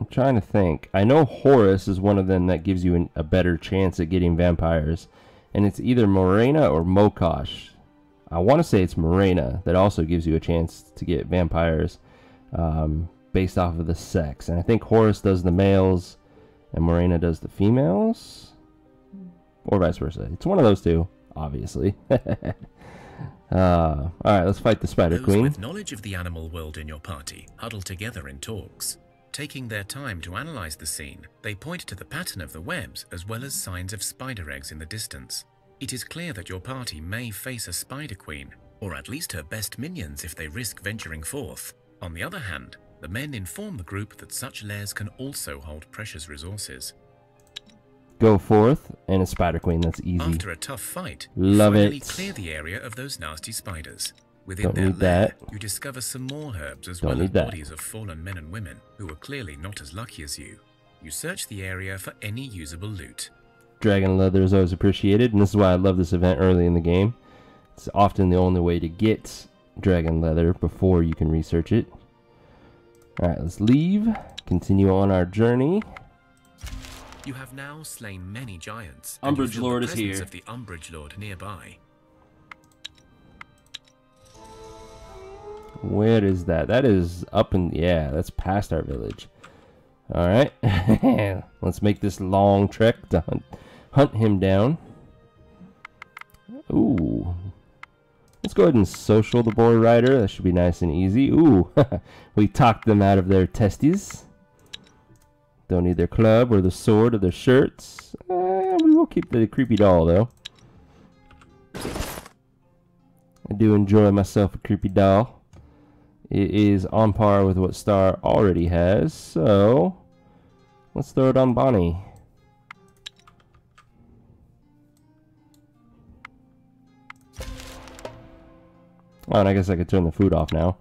I'm trying to think. I know Horus is one of them that gives you a better chance at getting vampires. And it's either Morena or Mokosh. I want to say it's Morena that also gives you a chance to get vampires based off of the sex. And I think Horus does the males and Morena does the females. Or vice versa. It's one of those two, obviously. Alright, let's fight the Spider Those Queen. with knowledge of the animal world in your party huddle together in talks. Taking their time to analyze the scene, they point to the pattern of the webs as well as signs of spider eggs in the distance. It is clear that your party may face a spider queen, or at least her best minions if they risk venturing forth. On the other hand, the men inform the group that such lairs can also hold precious resources. Go forth, and a Spider Queen, that's easy. After a tough fight, Love you finally it. clear the area of those nasty spiders. Within Don't their need lair, that. you discover some more herbs as Don't well as need that. bodies of fallen men and women who are clearly not as lucky as you. You search the area for any usable loot. Dragon leather is always appreciated, and this is why I love this event early in the game. It's often the only way to get dragon leather before you can research it. Alright, let's leave. Continue on our journey. You have now slain many giants. Umbrage and you feel Lord the is presence here. of the Umbrage Lord nearby. Where is that? That is up in... yeah, that's past our village. Alright. Let's make this long trek to hunt him down. Ooh. Let's go ahead and social the boy rider. That should be nice and easy. Ooh. We talked them out of their testes. Don't need their club or the sword or their shirts. We will keep the creepy doll, though. I do enjoy myself a creepy doll. It is on par with what Star already has, so let's throw it on Bonnie. Oh, and I guess I could turn the food off now.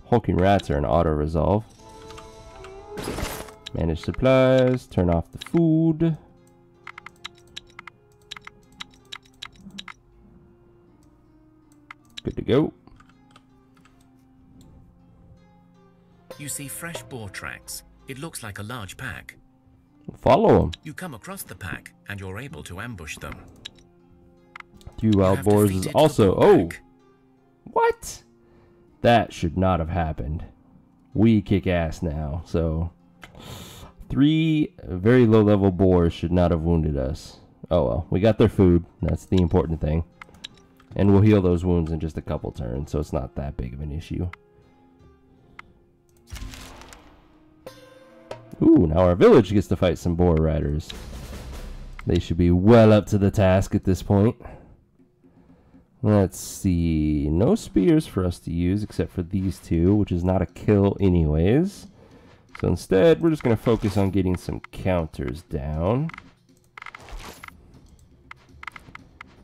Hulking rats are an auto-resolve. Manage supplies, turn off the food. Good to go. You see fresh boar tracks. It looks like a large pack. Follow them. You come across the pack, and you're able to ambush them. 3 wild have boars is defeated the also... boar oh! pack. What? That should not have happened. We kick ass now, so... 3 very low level boars should not have wounded us. Oh well, we got their food. That's the important thing. And we'll heal those wounds in just a couple turns, so it's not that big of an issue. Ooh, now our village gets to fight some boar riders. They should be well up to the task at this point. Let's see. No spears for us to use except for these 2, which is not a kill anyways. So instead, we're just going to focus on getting some counters down.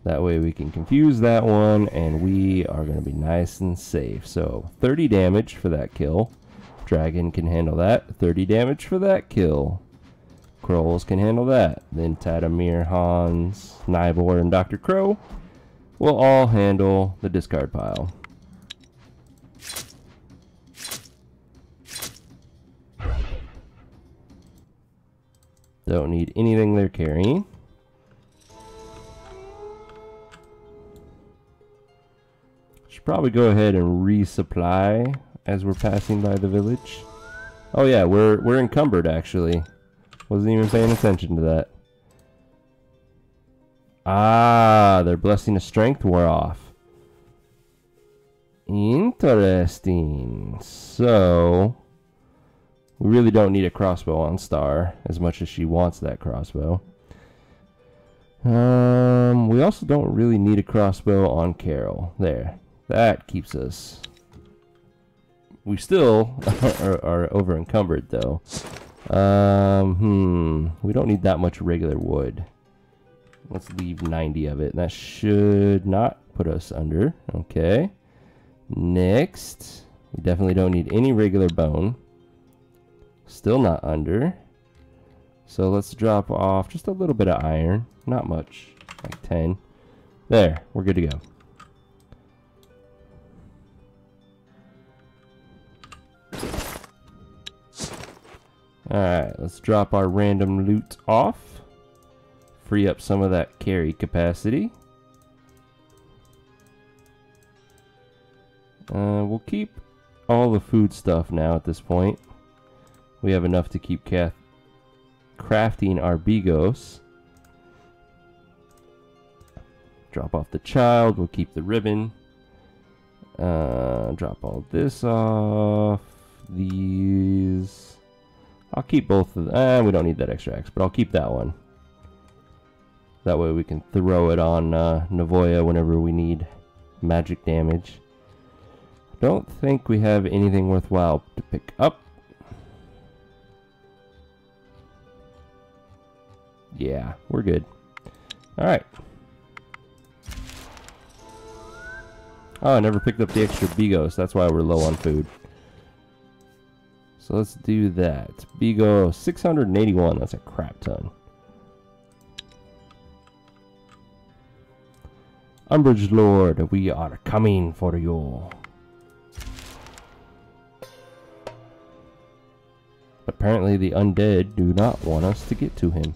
That way we can confuse that one, and we are going to be nice and safe. So 30 damage for that kill. Dragon can handle that. 30 damage for that kill. Krolls can handle that. Then Tadamir, Hans, Nybor, and Dr. Crow will all handle the discard pile. Don't need anything they're carrying. Should probably go ahead and resupply as we're passing by the village. Oh yeah, we're encumbered actually. Wasn't even paying attention to that. Ah, their blessing of strength wore off. Interesting. So we really don't need a crossbow on Star as much as she wants that crossbow. We also don't really need a crossbow on Carol. There. That keeps us. We still are over encumbered though. We don't need that much regular wood. Let's leave 90 of it. That should not put us under. Okay. Next, We definitely don't need any regular bone. Still not under. So let's drop off just a little bit of iron. Not much. Like 10. There. We're good to go. Alright, let's drop our random loot off. Free up some of that carry capacity. We'll keep all the food stuff now at this point. We have enough to keep crafting our bigos. Drop off the child. We'll keep the ribbon. Drop all this off. These. I'll keep both of them. We don't need that extra axe, but I'll keep that one. That way we can throw it on Navoya whenever we need magic damage. Don't think we have anything worthwhile to pick up. Yeah, we're good. Alright. Oh, I never picked up the extra bigos. That's why we're low on food. So let's do that. Bigo 681. That's a crap ton. Umbrage Lord, we are coming for you. Apparently the undead do not want us to get to him.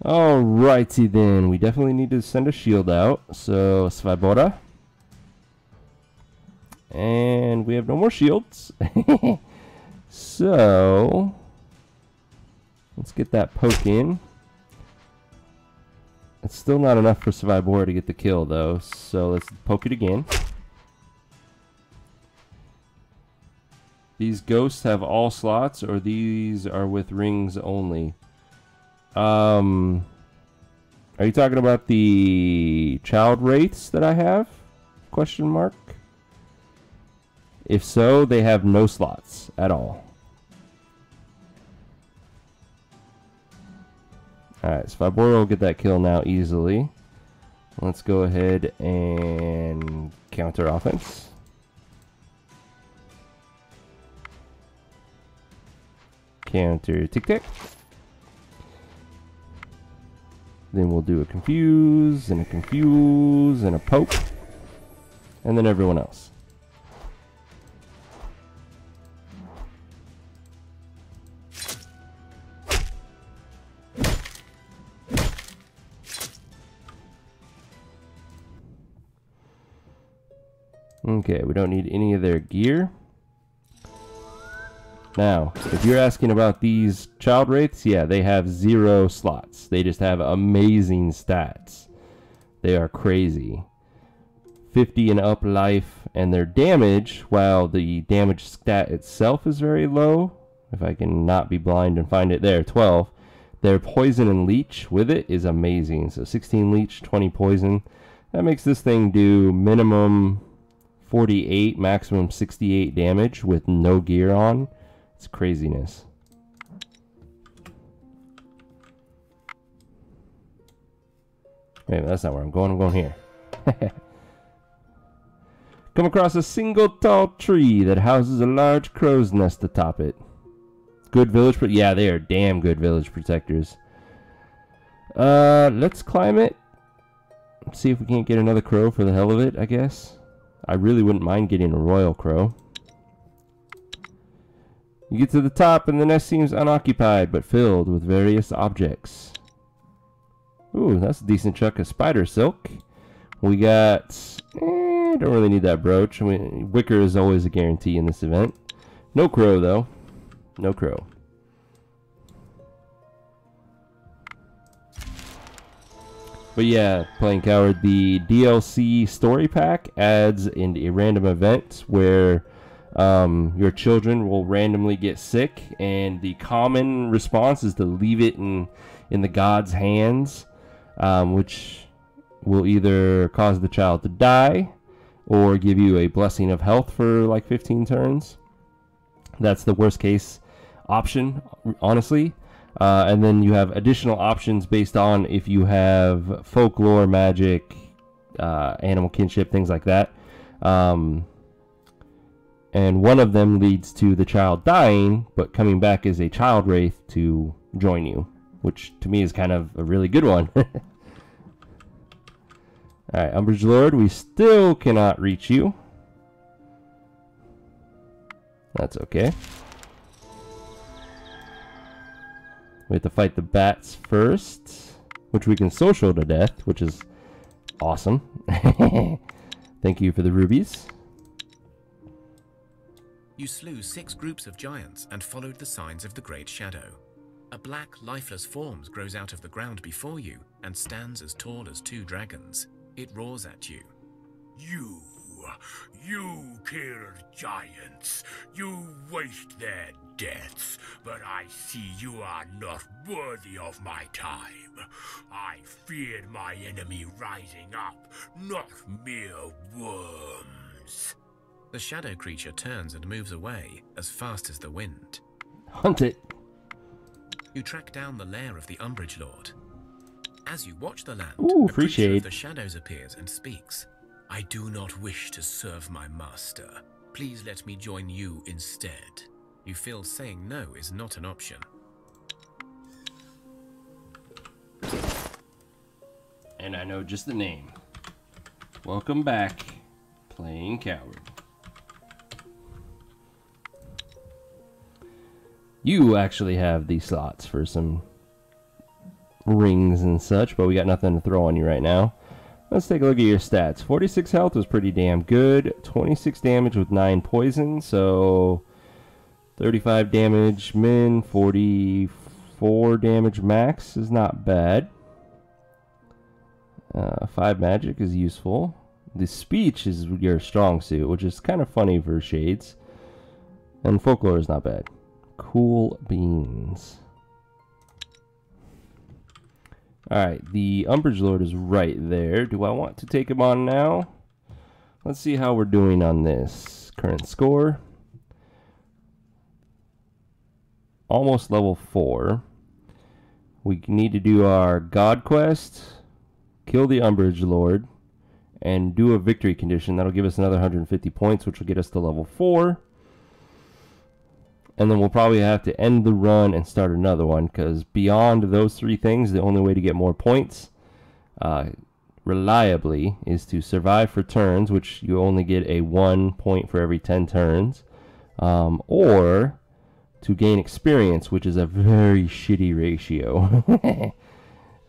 Alrighty then, we definitely need to send a shield out. So, Svoboda. And we have no more shields. So, let's get that poke in. It's still not enough for Svoboda to get the kill though, so let's poke it again. These ghosts have all slots, or these are with rings only? Are you talking about the child wraiths that I have? Question mark. If so, they have no slots at all. Alright, Svoboda will get that kill now easily. Let's go ahead and counter offense. Counter tic-tac. Then we'll do a confuse, and a poke. And then everyone else. Okay, we don't need any of their gear. Now, if you're asking about these child wraiths, yeah, they have 0 slots. They just have amazing stats. They are crazy. 50 and up life, and their damage, while the damage stat itself is very low, if I can not be blind and find it there, 12. Their poison and leech with it is amazing. So 16 leech, 20 poison. That makes this thing do minimum 48, maximum 68 damage with no gear on. It's craziness. Wait, that's not where I'm going. I'm going here. Come across a single tall tree that houses a large crow's nest atop it. Good village, but yeah, they are damn good village protectors. Let's climb it. See if we can't get another crow for the hell of it, I guess. I really wouldn't mind getting a royal crow. You get to the top and the nest seems unoccupied, but filled with various objects. Ooh, that's a decent chunk of spider silk. We got... don't really need that brooch. I mean, wicker is always a guarantee in this event. No crow, though. No crow. But yeah, playing Coward, the DLC story pack adds in a random event where your children will randomly get sick, and the common response is to leave it in the god's hands, which will either cause the child to die or give you a blessing of health for like 15 turns. That's the worst case option, honestly. And then you have additional options based on if you have folklore, magic, animal kinship, things like that. And one of them leads to the child dying, but coming back as a child wraith to join you, which to me is kind of a really good one. Alright, Umbrage Lord, we still cannot reach you. That's okay. We have to fight the bats first, which we can social to death, which is awesome. Thank you for the rubies. You slew 6 groups of giants and followed the signs of the Great Shadow. A black, lifeless form grows out of the ground before you and stands as tall as 2 dragons. It roars at you. You killed giants. You waste their deaths, but I see you are not worthy of my time. I feared my enemy rising up, not mere worms. The shadow creature turns and moves away as fast as the wind. Hunt it. You track down the lair of the Umbrage Lord. As you watch the land, Ooh, a free creature of shade. the shadows appears and speaks. I do not wish to serve my master. Please let me join you instead. You feel saying no is not an option. And I know just the name. Welcome back, playing coward. You actually have the slots for some rings and such, but we got nothing to throw on you right now. Let's take a look at your stats. 46 health was pretty damn good. 26 damage with 9 poison, so 35 damage min, 44 damage max is not bad. 5 magic is useful. The speech is your strong suit, which is kind of funny for shades. And folklore is not bad. Cool beans. Alright, the Umbrage Lord is right there. Do I want to take him on now? Let's see how we're doing on this. Current score. Almost level 4. We need to do our God quest, kill the Umbrage Lord, and do a victory condition. That'll give us another 150 points, which will get us to level 4. And then we'll probably have to end the run and start another one, because beyond those 3 things, the only way to get more points reliably is to survive for turns, which you only get a 1 point for every 10 turns, or to gain experience, which is a very shitty ratio.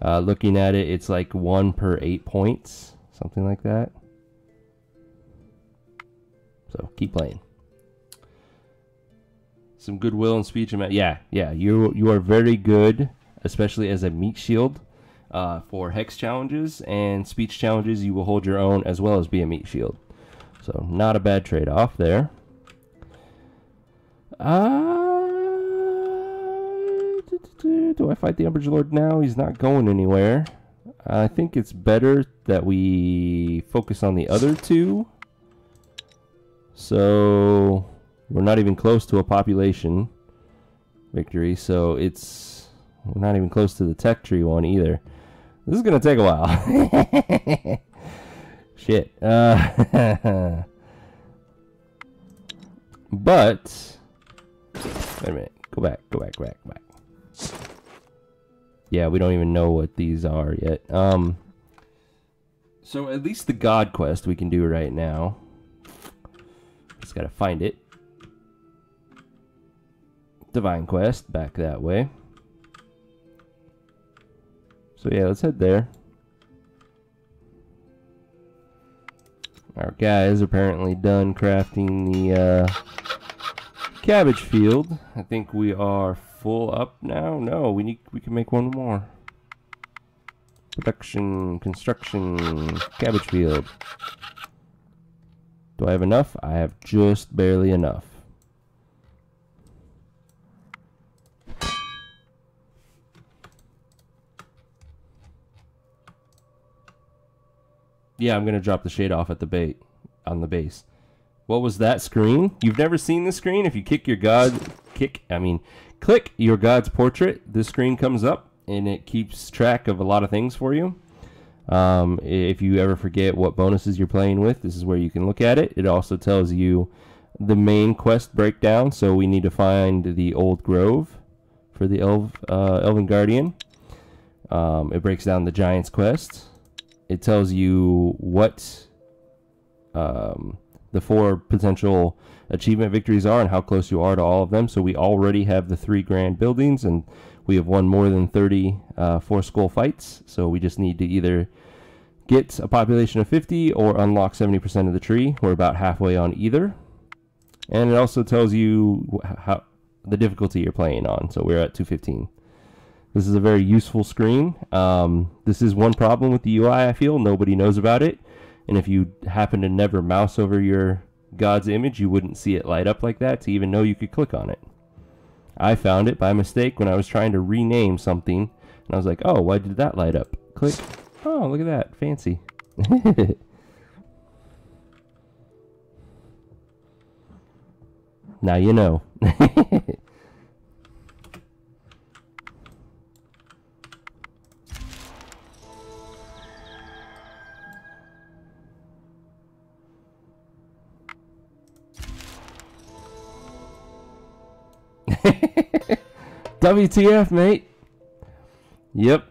Looking at it, it's like 1 per 8 points, something like that. So keep playing. Some goodwill and speech. Yeah, you are very good, especially as a meat shield for hex challenges and speech challenges. You will hold your own as well as be a meat shield. So not a bad trade-off there. Do I fight the Umbrage Lord now? He's not going anywhere. I think it's better that we focus on the other 2. So we're not even close to a population victory, so we're not even close to the tech tree one either. This is gonna take a while. Shit. But wait a minute. Go back. Yeah, we don't even know what these are yet. So at least the God quest we can do right now. Just gotta find it. Divine quest, back that way. So yeah, let's head there. Our guys are apparently done crafting the cabbage field. I think we are full up now. No, we can make one more. Production, construction, cabbage field. Do I have enough? I have just barely enough. Yeah, I'm gonna drop the shade off at the bait on the base. What was that screen? You've never seen this screen? If you click your god's portrait, this screen comes up and it keeps track of a lot of things for you. If you ever forget what bonuses you're playing with, this is where you can look at it. It also tells you the main quest breakdown. So we need to find the Old Grove for the Elven Guardian. It breaks down the Giant's quest. It tells you what the 4 potential achievement victories are and how close you are to all of them. So we already have the 3 grand buildings, and we have won more than 30 4-skull fights. So we just need to either get a population of 50 or unlock 70% of the tree. We're about halfway on either. And it also tells you how the difficulty you're playing on. So we're at 215. This is a very useful screen. This is one problem with the UI, I feel. Nobody knows about it. And if you happen to never mouse over your God's image, you wouldn't see it light up like that to even know you could click on it. I found it by mistake when I was trying to rename something. And I was like, oh, why did that light up? Click. Oh, look at that. Fancy. Now you know. WTF, mate? Yep.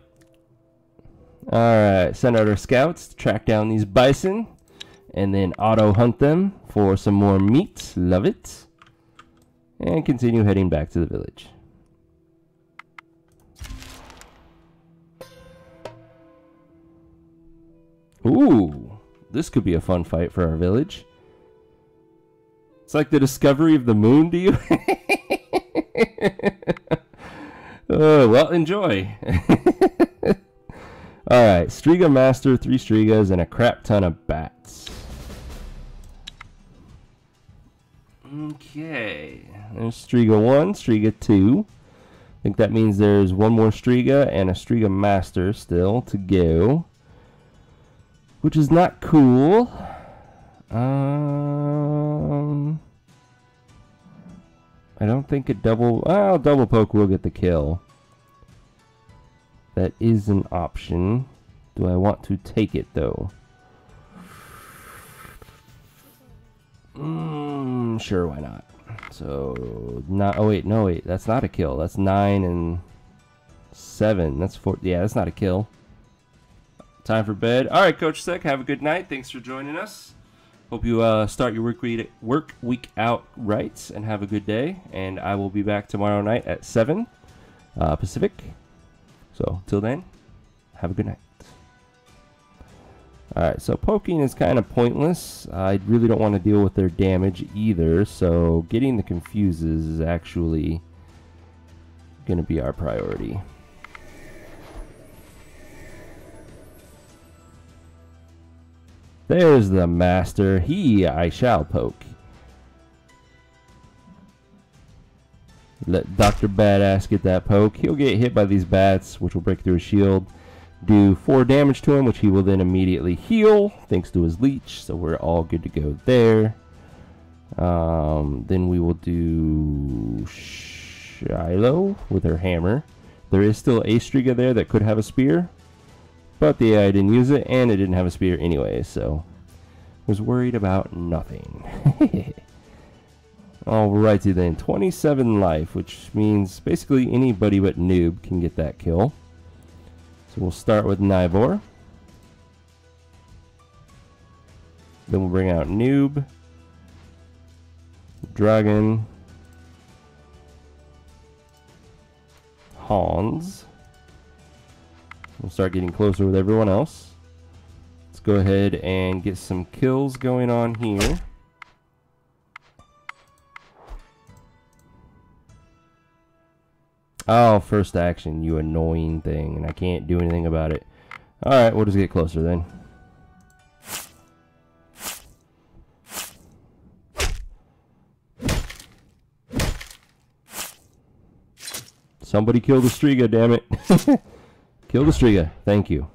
Alright, send out our scouts to track down these bison and then auto hunt them for some more meat. Love it. And continue heading back to the village. Ooh, this could be a fun fight for our village. It's like the discovery of the moon to you. Well, enjoy. Alright, Striga Master, 3 Strigas, and a crap ton of bats. Okay, there's Striga 1, Striga 2. I think that means there's one more Striga and a Striga Master still to go, which is not cool. I don't think a double poke will get the kill. That is an option. Do I want to take it though? Sure, why not? So, not. Oh wait, no wait, that's not a kill. That's 9 and 7. That's 4. Yeah, that's not a kill. Time for bed. All right, Coach Sec. Have a good night. Thanks for joining us. Hope you start your work week out right and have a good day. And I will be back tomorrow night at 7 Pacific. So till then, have a good night. Alright, so poking is kind of pointless. I really don't want to deal with their damage either. So getting the confuses is actually going to be our priority. There's the master. I shall poke. Let Dr. Badass get that poke. He'll get hit by these bats, which will break through his shield. Do 4 damage to him, which he will then immediately heal, thanks to his leech. So we're all good to go there. Then we will do Shiloh with her hammer. There is still a Striga there that could have a spear, but the AI didn't use it, and it didn't have a spear anyway, so was worried about nothing. Alrighty then, 27 life, which means basically anybody but Noob can get that kill. So we'll start with Nivor. Then we'll bring out Noob, Dragon, Hans. We'll start getting closer with everyone else. Let's go ahead and get some kills going on here. Oh, first action, you annoying thing, and I can't do anything about it. Alright, we'll just get closer then. Somebody kill the Striga, damn it. Kill the Striga, thank you.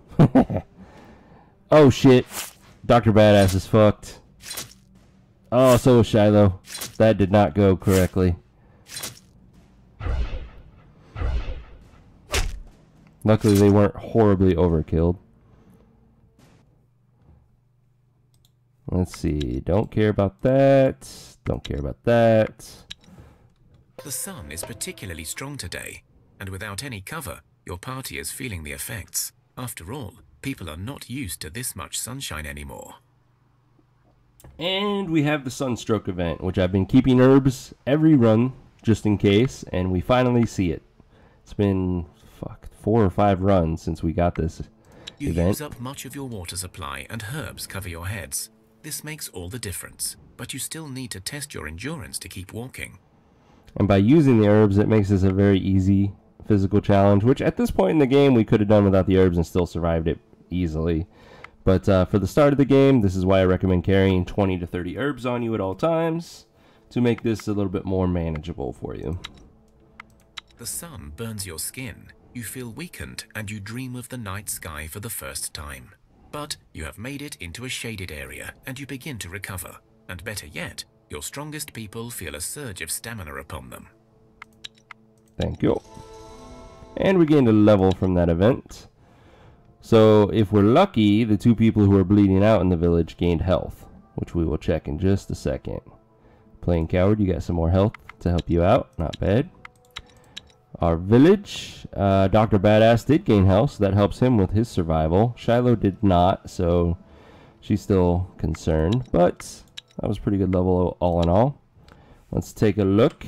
Oh shit, Dr. Badass is fucked. Oh, so was Shiloh. That did not go correctly. Luckily, they weren't horribly overkilled. Let's see. Don't care about that. Don't care about that. The sun is particularly strong today, and without any cover, your party is feeling the effects. After all, people are not used to this much sunshine anymore. And we have the Sunstroke event, which I've been keeping herbs every run, just in case, and we finally see it. It's been, 4 or 5 runs since we got this You event. use up much of your water supply, and herbs cover your heads. This makes all the difference, but you still need to test your endurance to keep walking. And by using the herbs, it makes this a very easy physical challenge, which at this point in the game, we could have done without the herbs and still survived it easily. But for the start of the game, this is why I recommend carrying 20 to 30 herbs on you at all times to make this a little bit more manageable for you. The sun burns your skin, you feel weakened, and you dream of the night sky for the first time. But you have made it into a shaded area, and you begin to recover. And better yet, your strongest people feel a surge of stamina upon them. Thank you. And we gained a level from that event. So if we're lucky, the 2 people who are bleeding out in the village gained health, which we will check in just a second. Playing Coward, you got some more health to help you out. Not bad. Our village, Dr. Badass did gain health, so that helps him with his survival. Shiloh did not, so she's still concerned, but that was a pretty good level all in all. Let's take a look.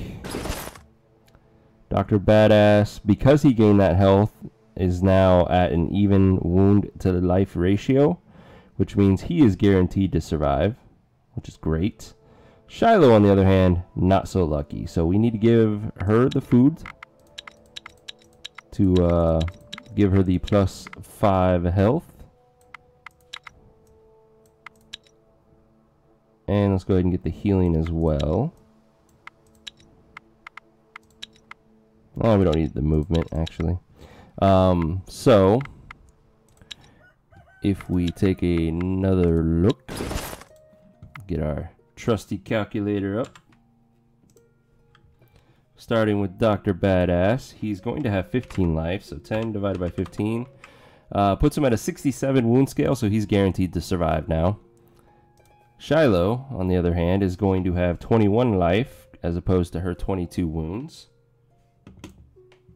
Dr. Badass, because he gained that health, is now at an even wound to life ratio, which means he is guaranteed to survive, which is great. Shiloh, on the other hand, not so lucky, so we need to give her the food to give her the +5 health. And let's go ahead and get the healing as well. Oh, we don't need the movement, actually. So, if we take another look, get our trusty calculator up. Starting with Dr. Badass, he's going to have 15 life, so 10 divided by 15. Puts him at a 67 wound scale, so he's guaranteed to survive now. Shiloh, on the other hand, is going to have 21 life, as opposed to her 22 wounds.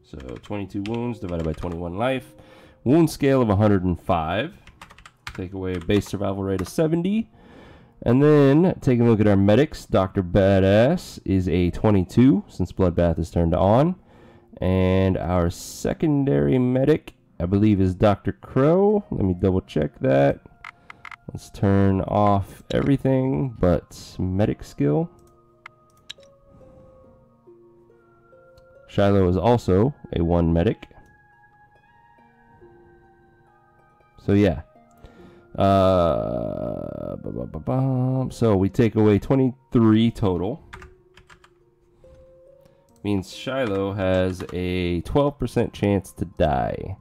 So 22 wounds divided by 21 life. Wound scale of 105. Take away a base survival rate of 70. And then, taking a look at our medics, Dr. Badass is a 22, since Bloodbath is turned on. And our secondary medic, I believe, is Dr. Crow. Let me double check that. Let's turn off everything but medic skill. Shiloh is also a 1 medic. So yeah. So we take away 23 total. Means Shiloh has a 12% chance to die.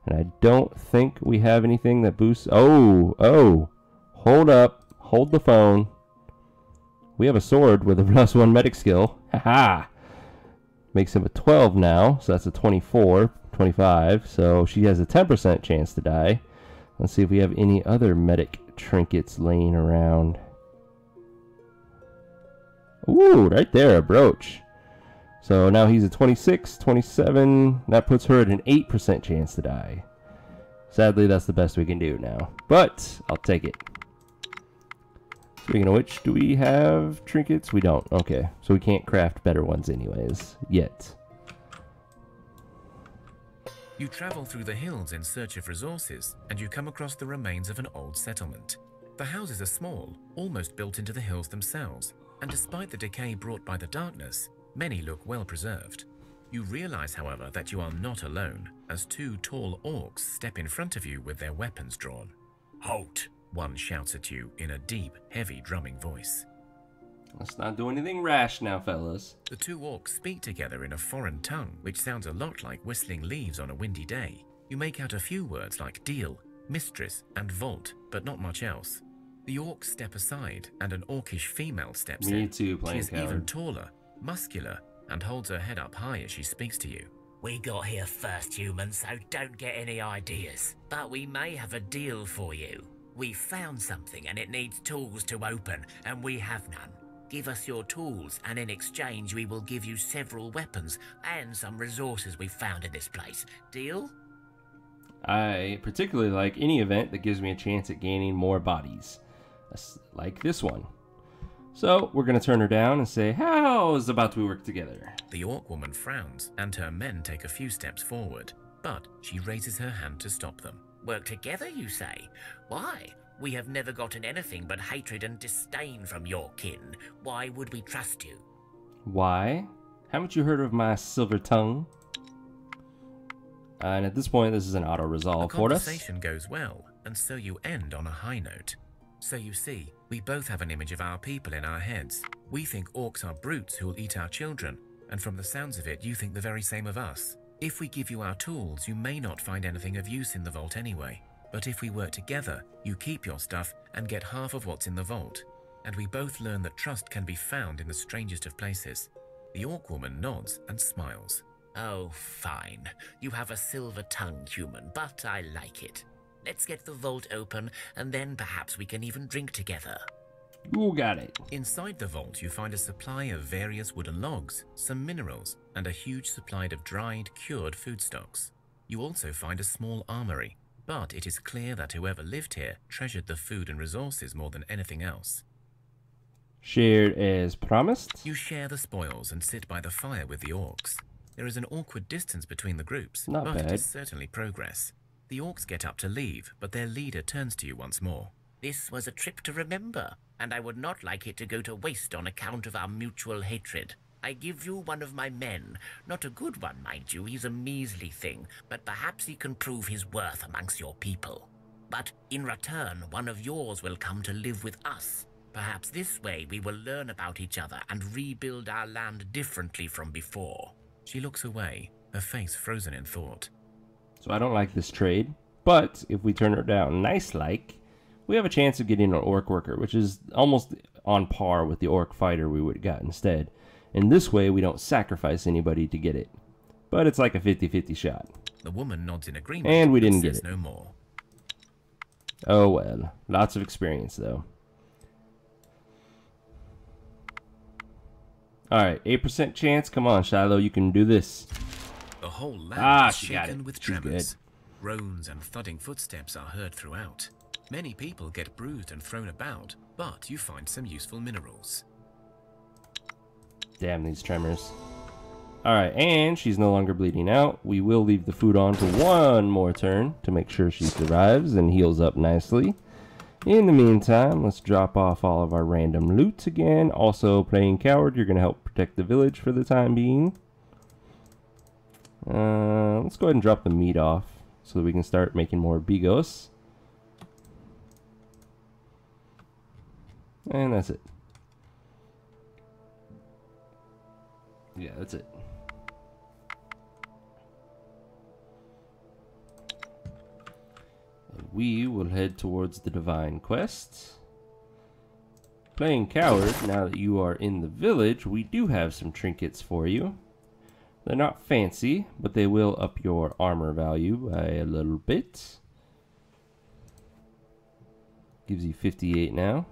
And I don't think we have anything that boosts... Oh! Hold up. Hold the phone. We have a sword with a +1 medic skill. Haha! Makes him a 12 now, so that's a 24, 25. So she has a 10% chance to die. Let's see if we have any other medic trinkets laying around. Ooh, right there, a brooch. So now he's a 26, 27. That puts her at an 8% chance to die. Sadly, that's the best we can do now. But I'll take it. Speaking of which, do we have trinkets? We don't. Okay, so we can't craft better ones anyways, yet. You travel through the hills in search of resources, and you come across the remains of an old settlement. The houses are small, almost built into the hills themselves, and despite the decay brought by the darkness, many look well preserved. You realize, however, that you are not alone, as 2 tall orcs step in front of you with their weapons drawn. Halt! One shouts at you in a deep, heavy drumming voice. Let's not do anything rash now, fellas. The 2 orcs speak together in a foreign tongue, which sounds a lot like whistling leaves on a windy day. You make out a few words like deal, mistress, and vault, but not much else. The orcs step aside, and an orcish female steps in. Me too, playing She is Coward. even taller, muscular, and holds her head up high as she speaks to you. We got here first, human, so don't get any ideas. But we may have a deal for you. We found something and it needs tools to open, and we have none. Give us your tools, and in exchange we will give you several weapons and some resources we found in this place. Deal? I particularly like any event that gives me a chance at gaining more bodies, like this one. So we're going to turn her down and say, how's about we work together? The orc woman frowns, and her men take a few steps forward, but she raises her hand to stop them. Work together, you say? Why? We have never gotten anything but hatred and disdain from your kin. Why would we trust you? Why? Haven't you heard of my silver tongue? And at this point, this is an auto-resolve for us. The conversation goes well, and so you end on a high note. So you see, we both have an image of our people in our heads. We think orcs are brutes who will eat our children, and from the sounds of it, you think the very same of us. If we give you our tools, you may not find anything of use in the vault anyway. But if we work together, you keep your stuff and get half of what's in the vault. And we both learn that trust can be found in the strangest of places. The orc woman nods and smiles. Oh, fine. You have a silver tongue, human, but I like it. Let's get the vault open, and then perhaps we can even drink together. You got it. Inside the vault, you find a supply of various wooden logs, some minerals, and a huge supply of dried, cured foodstuffs. You also find a small armory, but it is clear that whoever lived here treasured the food and resources more than anything else. Shared as promised. You share the spoils and sit by the fire with the orcs. There is an awkward distance between the groups, Not but bad. it is certainly progress. The orcs get up to leave, but their leader turns to you once more. This was a trip to remember, and I would not like it to go to waste on account of our mutual hatred. I give you one of my men. Not a good one, mind you. He's a measly thing, but perhaps he can prove his worth amongst your people. But in return, one of yours will come to live with us. Perhaps this way we will learn about each other and rebuild our land differently from before. She looks away, her face frozen in thought. So I don't like this trade, but if we turn her down nice-like, we have a chance of getting an orc worker, which is almost on par with the orc fighter we would have got instead. And this way, we don't sacrifice anybody to get it. But it's like a 50-50 shot. The woman nods in agreement, and we didn't says get it. no more. Oh well, lots of experience though. Alright, 8% chance. Come on, Shiloh, you can do this. The whole land is she got shaken it. with She's tremors. Groans and thudding footsteps are heard throughout. Many people get bruised and thrown about, but you find some useful minerals. Damn these tremors. Alright, and she's no longer bleeding out. We will leave the food on for one more turn to make sure she survives and heals up nicely. In the meantime, let's drop off all of our random loot again. Also, playing coward, you're going to help protect the village for the time being. Let's go ahead and drop the meat off so that we can start making more bigos. And that's it. Yeah, that's it. And we will head towards the Divine Quest. Playing Coward, now that you are in the village, we do have some trinkets for you. They're not fancy, but they will up your armor value by a little bit. Gives you 58 now.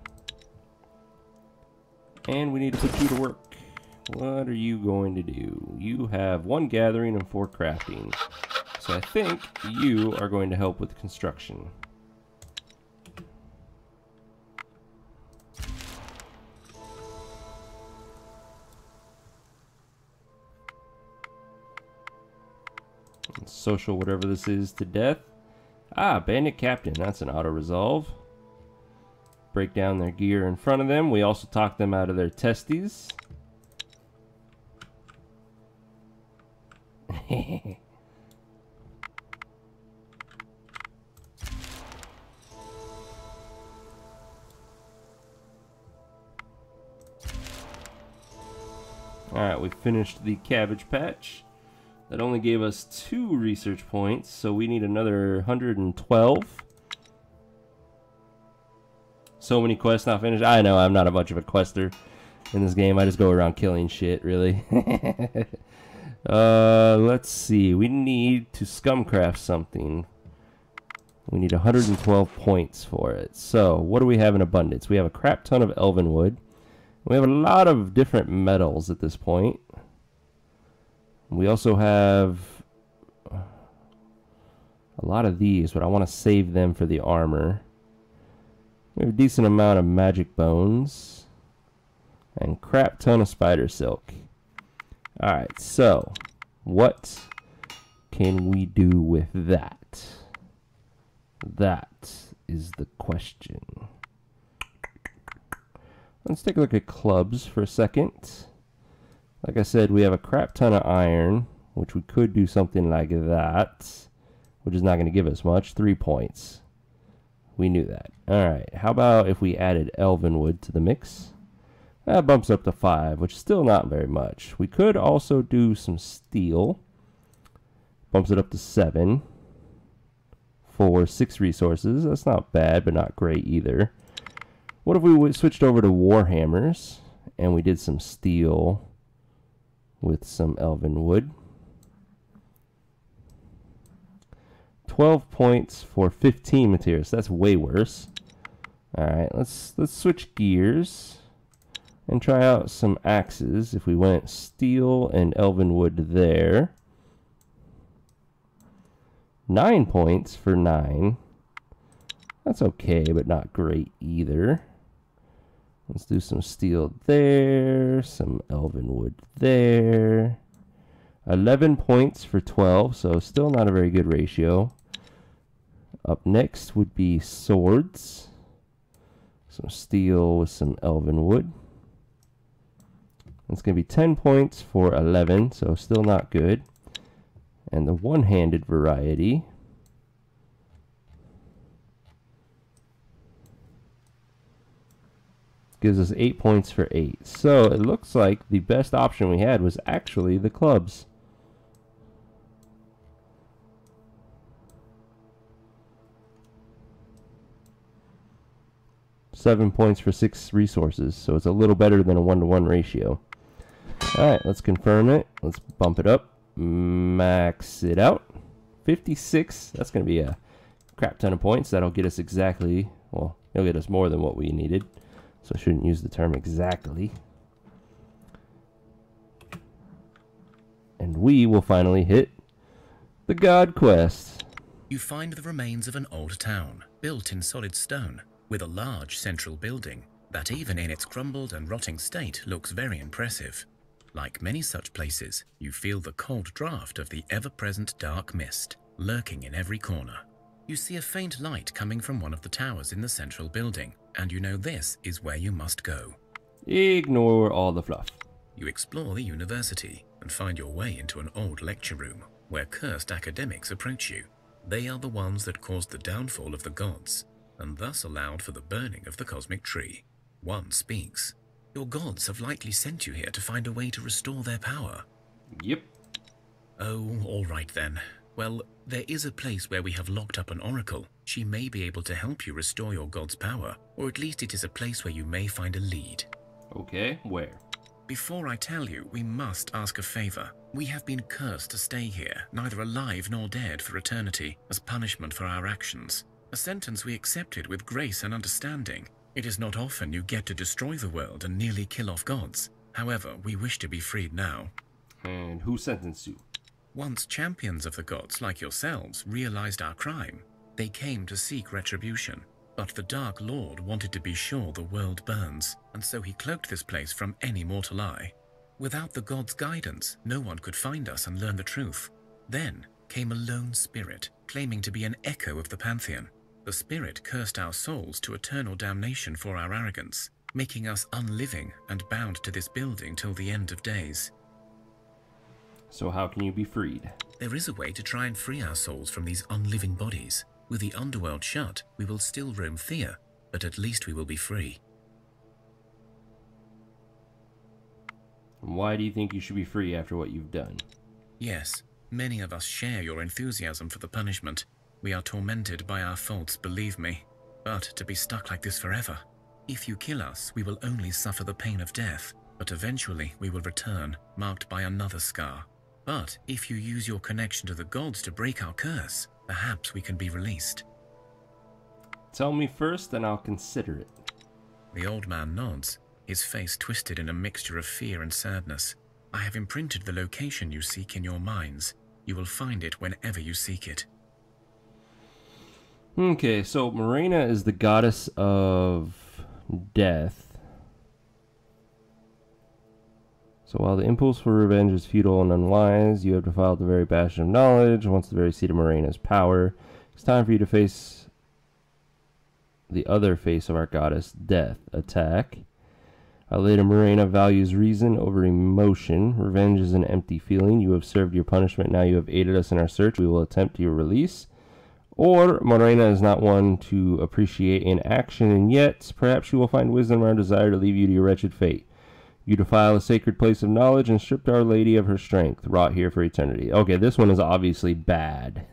And we need to put you to work. What are you going to do? You have 1 gathering and 4 crafting. So I think you are going to help with construction. Social whatever this is to death. Ah, bandit captain. That's an auto resolve. Break down their gear in front of them. We also talk them out of their testes. Alright, we finished the cabbage patch. That only gave us 2 research points, so we need another 112. So many quests not finished. I know, I'm not a much of a quester in this game. I just go around killing shit, really. Let's see. We need to scumcraft something. We need 112 points for it. So, what do we have in abundance? We have a crap ton of elven wood. We have a lot of different metals at this point. We also have a lot of these, but I want to save them for the armor. We have a decent amount of magic bones. And crap ton of spider silk. Alright, so what can we do with that? That is the question. Let's take a look at clubs for a second. Like I said, we have a crap ton of iron, which we could do something like that, which is not going to give us much. 3 points. We knew that. Alright, how about if we added elven wood to the mix? That bumps up to 5, which is still not very much. We could also do some steel. Bumps it up to 7 for 6 resources. That's not bad, but not great either. What if we switched over to warhammers and we did some steel with some elven wood? 12 points for 15 materials. That's way worse. Alright, let's switch gears and try out some axes. If we went steel and elven wood there. 9 points for 9. That's okay, but not great either. Let's do some steel there, some elven wood there. 11 points for 12, so still not a very good ratio. Up next would be swords. Some steel with some elven wood. It's going to be 10 points for 11, so still not good. And the one-handed variety gives us 8 points for 8. So it looks like the best option we had was actually the clubs. $7 points for 6 resources, so it's a little better than a 1-to-1 ratio. Alright, let's confirm it. Let's bump it up. Max it out. 56. That's going to be a crap ton of points. That'll get us exactly, well, it'll get us more than what we needed. So I shouldn't use the term exactly. And we will finally hit the God Quest. You find the remains of an old town, built in solid stone, with a large central building that even in its crumbled and rotting state looks very impressive. Like many such places, you feel the cold draft of the ever-present dark mist, lurking in every corner. You see a faint light coming from one of the towers in the central building, and you know this is where you must go. Ignore all the fluff. You explore the university and find your way into an old lecture room where cursed academics approach you. They are the ones that caused the downfall of the gods, and thus allowed for the burning of the cosmic tree. One speaks. Your gods have likely sent you here to find a way to restore their power. Yep. Oh, all right then. Well, there is a place where we have locked up an oracle. She may be able to help you restore your god's power, or at least it is a place where you may find a lead. Okay, where? Before I tell you, we must ask a favor. We have been cursed to stay here, neither alive nor dead for eternity, as punishment for our actions. A sentence we accepted with grace and understanding. It is not often you get to destroy the world and nearly kill off gods. However, we wish to be freed now. And who sentenced you? Once champions of the gods like yourselves realized our crime, they came to seek retribution. But the Dark Lord wanted to be sure the world burns, and so he cloaked this place from any mortal eye. Without the gods' guidance, no one could find us and learn the truth. Then came a lone spirit, claiming to be an echo of the Pantheon. The spirit cursed our souls to eternal damnation for our arrogance, making us unliving and bound to this building till the end of days. So how can you be freed? There is a way to try and free our souls from these unliving bodies. With the underworld shut, we will still roam Thea, but at least we will be free. Why do you think you should be free after what you've done? Yes, many of us share your enthusiasm for the punishment. We are tormented by our faults, believe me. But to be stuck like this forever. If you kill us, we will only suffer the pain of death, but eventually we will return, marked by another scar. But if you use your connection to the gods to break our curse, perhaps we can be released. Tell me first, and I'll consider it. The old man nods, his face twisted in a mixture of fear and sadness. I have imprinted the location you seek in your minds. You will find it whenever you seek it. Okay, so Morena is the goddess of death. So while the impulse for revenge is futile and unwise, you have defiled the very bastion of knowledge, once the very seat of Morena's power. It's time for you to face the other face of our goddess, death. Attack. Our Lady Morena values reason over emotion. Revenge is an empty feeling. You have served your punishment. Now you have aided us in our search. We will attempt your release. Or Morena is not one to appreciate in action, and yet perhaps she will find wisdom in our desire to leave you to your wretched fate. You defile a sacred place of knowledge and stripped Our Lady of her strength, wrought here for eternity. Okay, this one is obviously bad.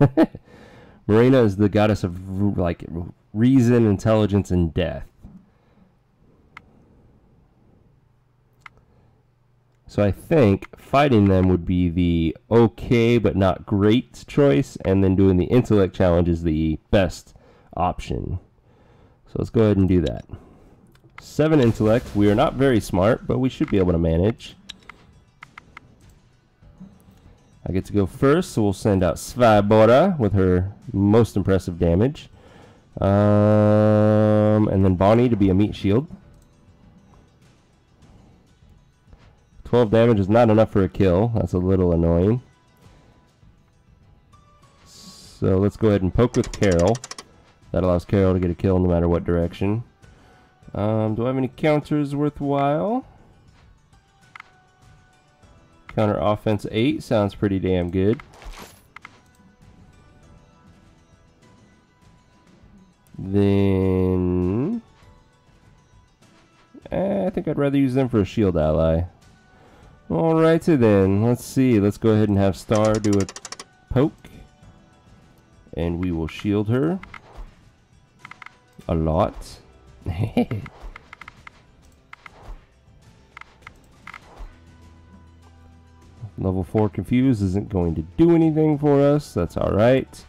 Morena is the goddess of like reason, intelligence, and death. So I think fighting them would be the okay but not great choice, and then doing the intellect challenge is the best option. So let's go ahead and do that. 7 intellect. We are not very smart, but we should be able to manage. I get to go first, so we'll send out Svoboda with her most impressive damage. And then Bonnie to be a meat shield. 12 damage is not enough for a kill. That's a little annoying. So let's go ahead and poke with Carol. That allows Carol to get a kill no matter what direction. Do I have any counters worthwhile? Counter offense 8 sounds pretty damn good. Then I think I'd rather use them for a shield ally. Alrighty then, let's see. Let's go ahead and have Star do a poke. And we will shield her. A lot. Level 4 Confused isn't going to do anything for us. That's alright.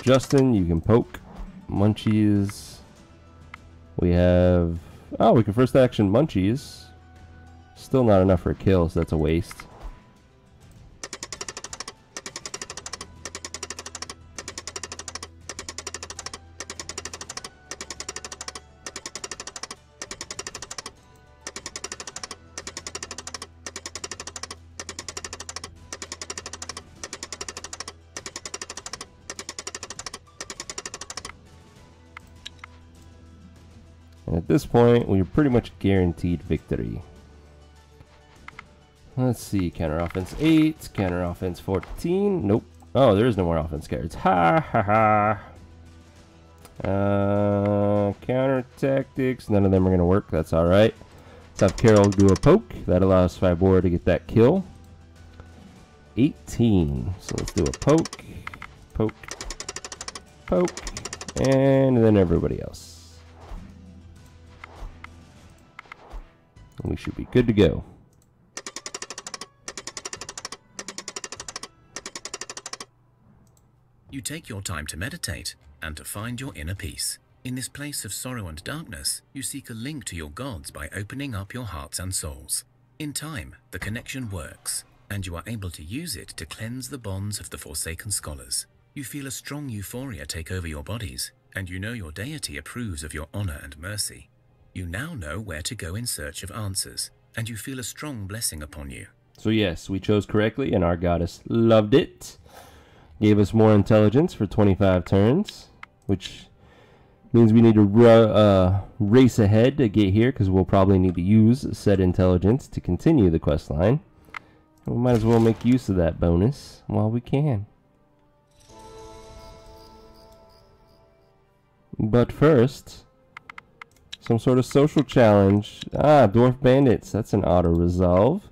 Justin, you can poke. Munchies. We have... Oh, we can first action Munchies. Still not enough for a kill, so that's a waste. And at this point, we're pretty much guaranteed victory. Let's see, counter offense 8, counter offense 14. Nope. Oh, there is no more offense cards. Ha ha ha. Counter tactics. None of them are going to work. That's alright. Let's have Carol do a poke. That allows Svoboda to get that kill. 18. So let's do a poke. Poke. Poke. And then everybody else. And we should be good to go. You take your time to meditate and to find your inner peace. In this place of sorrow and darkness, you seek a link to your gods by opening up your hearts and souls. In time, the connection works, and you are able to use it to cleanse the bonds of the Forsaken Scholars. You feel a strong euphoria take over your bodies, and you know your deity approves of your honor and mercy. You now know where to go in search of answers, and you feel a strong blessing upon you. So yes, we chose correctly, and our goddess loved it. Gave us more intelligence for 25 turns, which means we need to race ahead to get here, because we'll probably need to use said intelligence to continue the quest line. We might as well make use of that bonus while we can. But first, some sort of social challenge. Ah, Dwarf Bandits. That's an auto-resolve.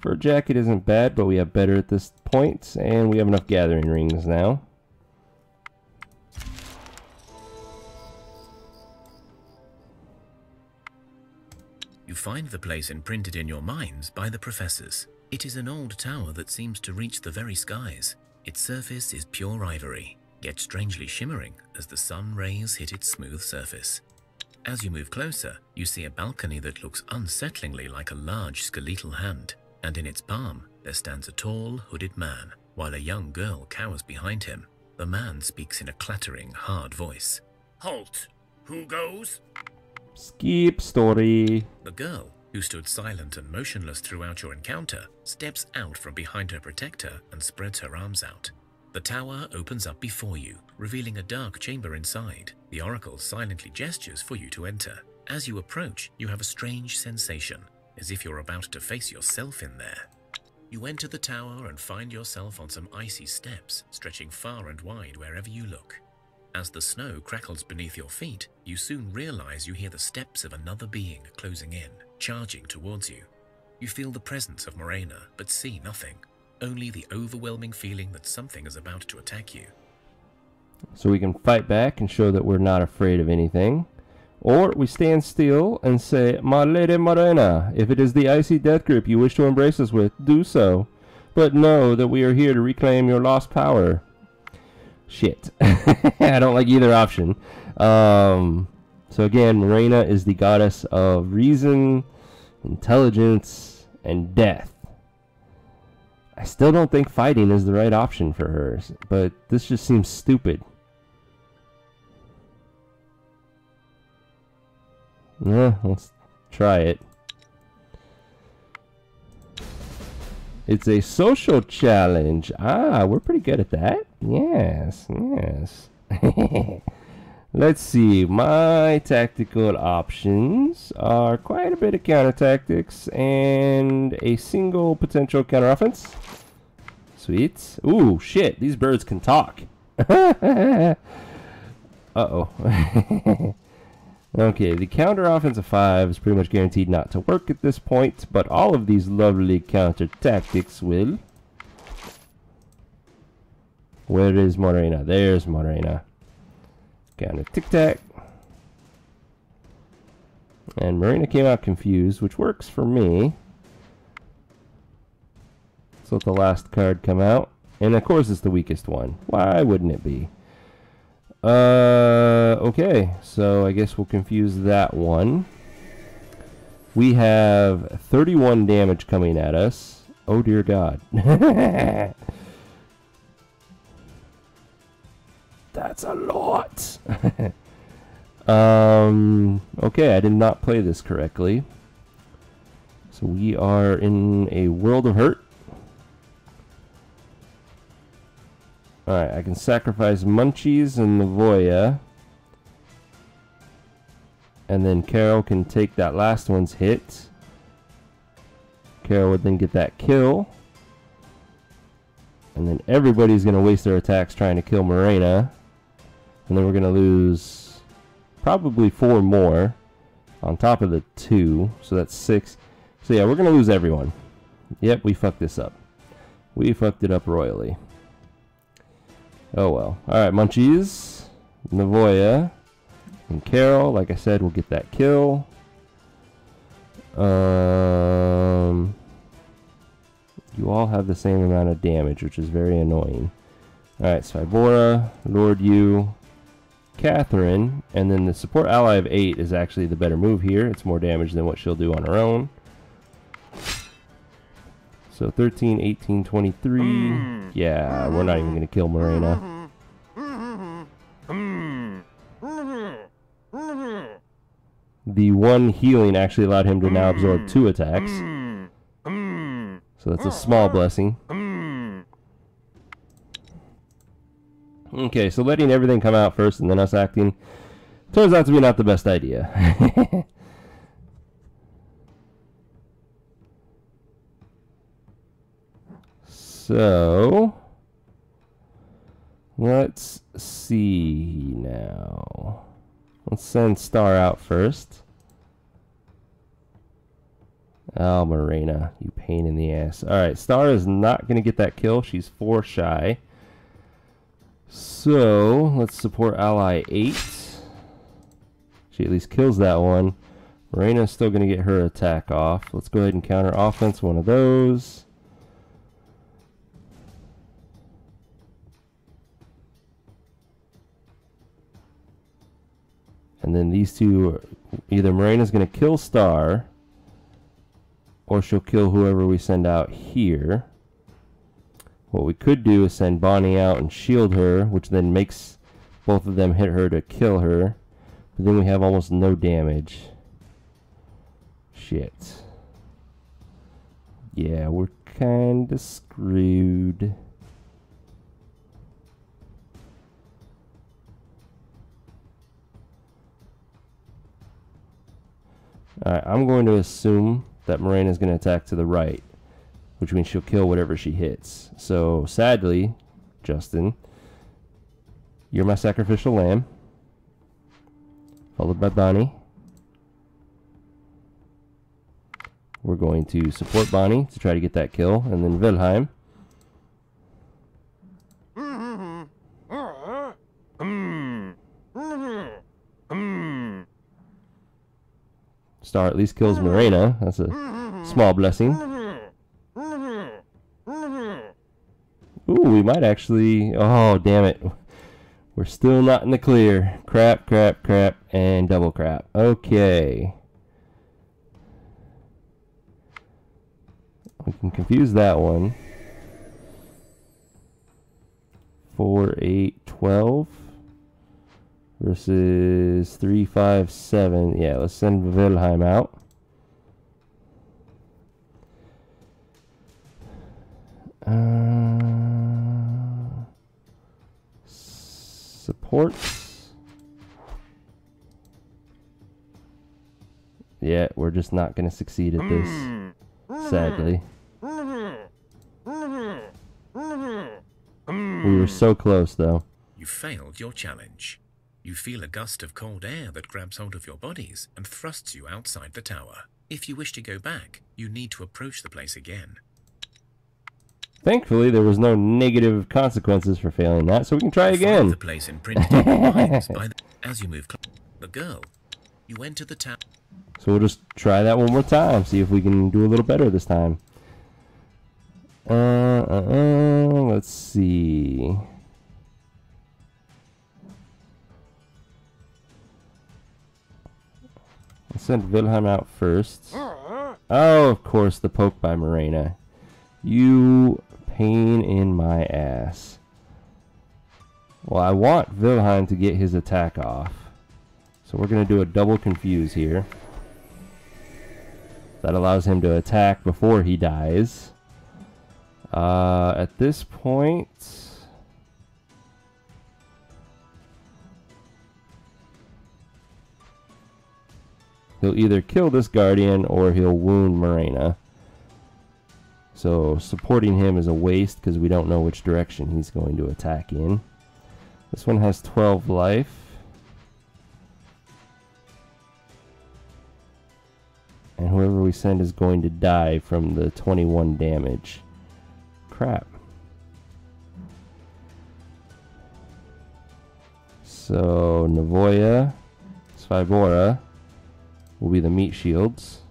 Fur Jacket isn't bad, but we have better at this point, and we have enough gathering rings now. You find the place imprinted in your minds by the professors. It is an old tower that seems to reach the very skies. Its surface is pure ivory. get strangely shimmering as the sun rays hit its smooth surface. As you move closer, you see a balcony that looks unsettlingly like a large skeletal hand, and in its palm there stands a tall, hooded man, while a young girl cowers behind him. The man speaks in a clattering, hard voice. Halt! Who goes? Skip story. The girl, who stood silent and motionless throughout your encounter, steps out from behind her protector and spreads her arms out. The tower opens up before you, revealing a dark chamber inside. The oracle silently gestures for you to enter. As you approach, you have a strange sensation, as if you're about to face yourself in there. You enter the tower and find yourself on some icy steps, stretching far and wide wherever you look. As the snow crackles beneath your feet, you soon realize you hear the steps of another being closing in, charging towards you. You feel the presence of Morena, but see nothing. Only the overwhelming feeling that something is about to attack you. So we can fight back and show that we're not afraid of anything. Or we stand still and say, "My lady Morena, if it is the icy death grip you wish to embrace us with, do so. But know that we are here to reclaim your lost power." Shit. I don't like either option. So again, Morena is the goddess of reason, intelligence, and death. I still don't think fighting is the right option for her, but this just seems stupid. Let's try it. It's a social challenge. Ah, we're pretty good at that. Yes, yes. Let's see. My tactical options are quite a bit of counter tactics and a single potential counter offense. Sweet. Ooh, shit. These birds can talk. Uh-oh. Okay, the counter offense of 5 is pretty much guaranteed not to work at this point, but all of these lovely counter tactics will. Where is Morena? There's Morena. Counter tic-tac. And Morena came out confused, which works for me. Let's let the last card come out. And of course it's the weakest one. Why wouldn't it be? Okay, so I guess we'll confuse that one. We have 31 damage coming at us. Oh dear God. That's a lot. Okay, I did not play this correctly. So we are in a world of hurt. Alright, I can sacrifice Munchies and Navoya. And then Carol can take that last one's hit. Carol would then get that kill. And then everybody's going to waste their attacks trying to kill Morena. And then we're going to lose probably 4 more on top of the 2. So that's 6. So yeah, we're going to lose everyone. Yep, we fucked this up. We fucked it up royally. Oh well. Alright, Munchies, Navoya, and Carol. Like I said, we'll get that kill. You all have the same amount of damage, which is very annoying. Alright, Svibora, Lord Yu, Catherine, and then the support ally of 8 is actually the better move here. It's more damage than what she'll do on her own. So 13, 18, 23. Yeah, we're not even going to kill Morena. The one healing actually allowed him to now absorb 2 attacks. So that's a small blessing. Okay, so letting everything come out first and then us acting turns out to be not the best idea. So, let's see now. Let's send Star out first. Oh, Morena, you pain in the ass. Alright, Star is not going to get that kill. She's 4 shy. So, let's support ally 8. She at least kills that one. Morena's still going to get her attack off. Let's go ahead and counter offense one of those. And then these two, either Morena's going to kill Star, or she'll kill whoever we send out here. What we could do is send Bonnie out and shield her, which then makes both of them hit her to kill her. But then we have almost no damage. Shit. Yeah, we're kinda screwed. Alright, I'm going to assume that Morena's going to attack to the right, which means she'll kill whatever she hits. So, sadly, Justin, you're my sacrificial lamb, followed by Bonnie. We're going to support Bonnie to try to get that kill, and then Wilhelm. Star at least kills Morena. That's a small blessing. Ooh, we might actually... Oh, damn it. We're still not in the clear. Crap, crap, crap, and double crap. Okay. We can confuse that one. 4, 8, 12 versus 3, 5, 7. Yeah, let's send Wilhelm out. Supports. Yeah, we're just not going to succeed at this, sadly. We were so close, though. You failed your challenge. You feel a gust of cold air that grabs hold of your bodies and thrusts you outside the tower. If you wish to go back, you need to approach the place again. Thankfully, there was no negative consequences for failing that, so we can try again. The place imprinted on your minds as you move closer. The girl. You enter the tower. So we'll just try that one more time, see if we can do a little better this time. Let's see. Let's send Wilhelm out first. Oh, of course, the poke by Morena. You pain in my ass. Well, I want Wilhelm to get his attack off. So we're going to do a double confuse here. That allows him to attack before he dies. At this point... he'll either kill this Guardian or he'll wound Morena. So supporting him is a waste because we don't know which direction he's going to attack in. This one has 12 life. And whoever we send is going to die from the 21 damage. Crap. So Navoya, Svibora will be the meat shields.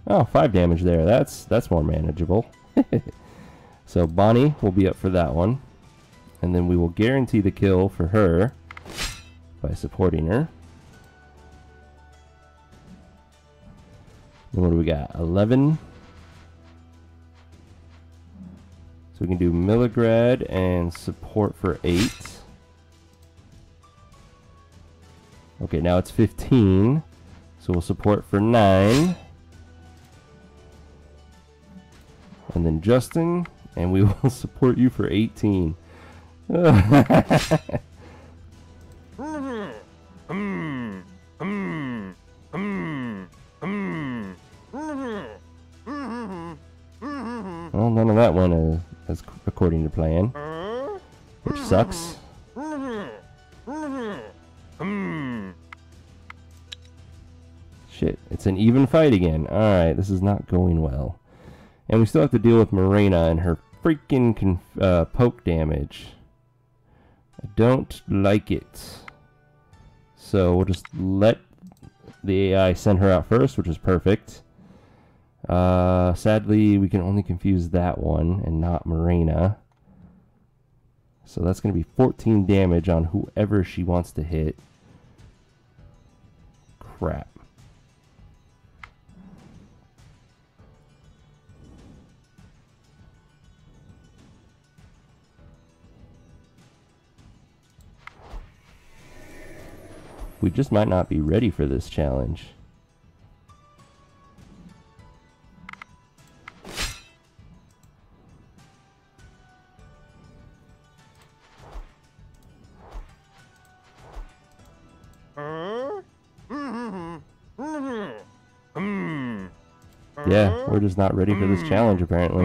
Oh, 5 damage there. That's more manageable. So Bonnie will be up for that one. And then we will guarantee the kill for her by supporting her. Then what do we got? 11. So we can do Milligrad and support for 8. Okay, now it's 15. So we'll support for 9. And then Justin, and we will support you for 18. Well, none of that one is according to plan, which sucks. Shit, it's an even fight again. Alright, this is not going well. And we still have to deal with Morena and her freaking poke damage. I don't like it. So we'll just let the AI send her out first, which is perfect. Sadly, we can only confuse that one and not Morena. So that's going to be 14 damage on whoever she wants to hit. crap. We just might not be ready for this challenge. Yeah, we're just not ready for this challenge, apparently.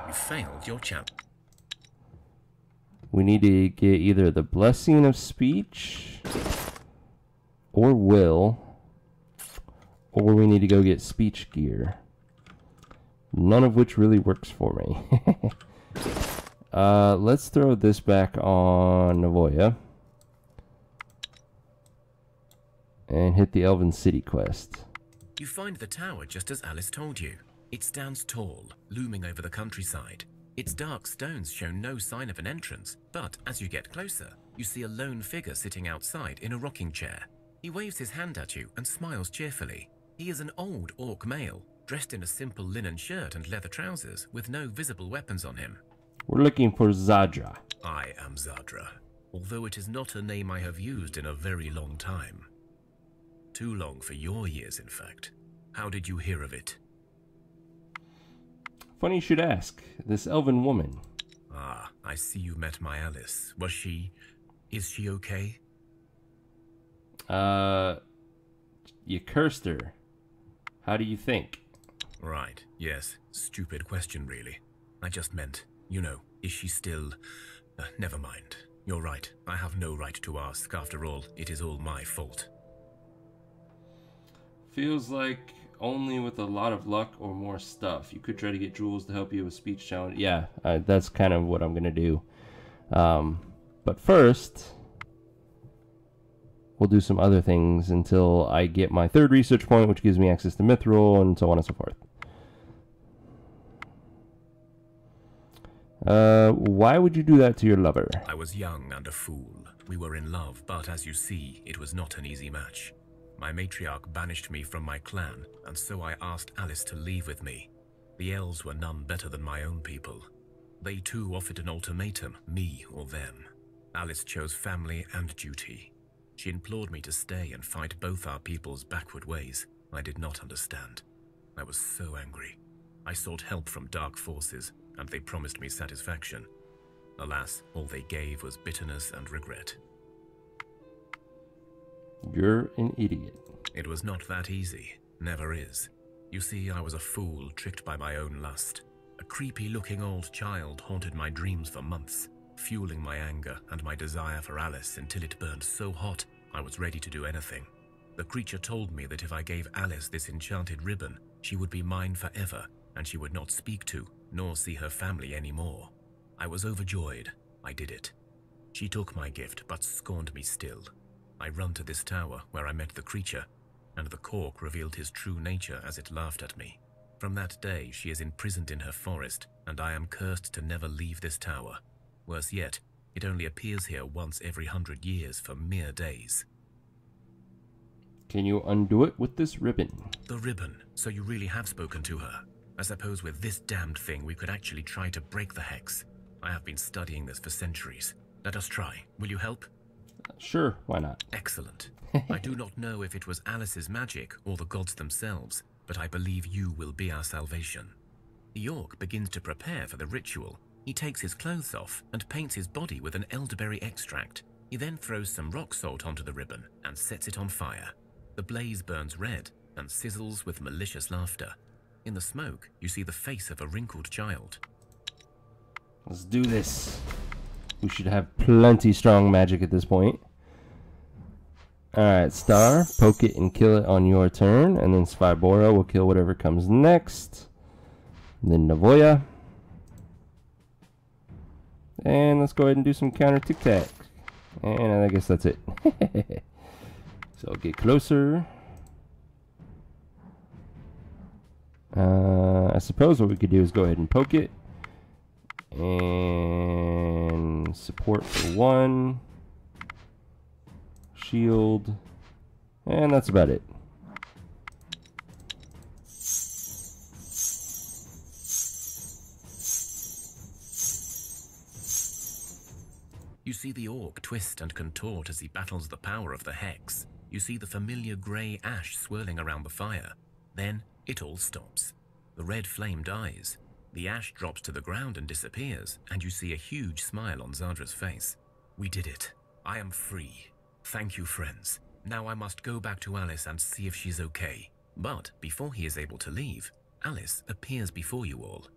You failed your challenge. We need to get either the Blessing of Speech or Will, or we need to go get Speech Gear. None of which really works for me. Let's throw this back on Navoya and hit the Elven City quest. You find the tower just as Alice told you. It stands tall, looming over the countryside. Its dark stones show no sign of an entrance, but as you get closer, you see a lone figure sitting outside in a rocking chair. He waves his hand at you and smiles cheerfully. He is an old orc male, dressed in a simple linen shirt and leather trousers, with no visible weapons on him. We're looking for Zadra. I am Zadra, although it is not a name I have used in a very long time. Too long for your years, in fact. How did you hear of it? Funny you should ask. This elven woman. Ah, I see you met my Alice. Is she okay? You cursed her. How do you think? Right, yes. Stupid question, really. I just meant, is she still... never mind. You're right. I have no right to ask. After all, it is all my fault. Feels like only with a lot of luck or more stuff. You could try to get Jules to help you with speech challenge. Yeah, that's kind of what I'm going to do. But first, we'll do some other things until I get my 3rd research point, which gives me access to Mithril and so on and so forth. Why would you do that to your lover? I was young and a fool. We were in love, but as you see, it was not an easy match. My matriarch banished me from my clan, and so I asked Alice to leave with me. The elves were none better than my own people. They too offered an ultimatum, me or them. Alice chose family and duty. She implored me to stay and fight both our people's backward ways. I did not understand. I was so angry. I sought help from dark forces, and they promised me satisfaction. Alas, all they gave was bitterness and regret. You're an idiot. It was not that easy. Never is. You see, I was a fool, tricked by my own lust. A creepy-looking old child haunted my dreams for months, fueling my anger and my desire for Alice until it burned so hot I was ready to do anything. The creature told me that if I gave Alice this enchanted ribbon, she would be mine forever, and she would not speak to, nor see her family anymore. I was overjoyed. I did it. She took my gift, but scorned me still. I run to this tower where I met the creature, and the cork revealed his true nature as it laughed at me. From that day, she is imprisoned in her forest, and I am cursed to never leave this tower. Worse yet, it only appears here once every 100 years for mere days. Can you undo it with this ribbon? The ribbon, so you really have spoken to her. I suppose with this damned thing we could actually try to break the hex. I have been studying this for centuries. Let us try. Will you help? Sure, why not? Excellent. I do not know if it was Alice's magic or the gods themselves, but I believe you will be our salvation. The orc begins to prepare for the ritual. He takes his clothes off and paints his body with an elderberry extract. He then throws some rock salt onto the ribbon and sets it on fire. The blaze burns red and sizzles with malicious laughter. In the smoke, you see the face of a wrinkled child. Let's do this. We should have plenty strong magic at this point. Alright, Star, poke it and kill it on your turn, and then Svybora will kill whatever comes next. And then Navoya. And let's go ahead and do some counter tic-tac. And I guess that's it. So I'll get closer. I suppose what we could do is go ahead and poke it. And support for 1. shield. And that's about it. You see the orc twist and contort as he battles the power of the hex. You see the familiar grey ash swirling around the fire. Then it all stops. The red flame dies. The ash drops to the ground and disappears, and you see a huge smile on Zardra's face. We did it. I am free. Thank you, friends. Now I must go back to Alice and see if she's okay. But before he is able to leave, Alice appears before you all.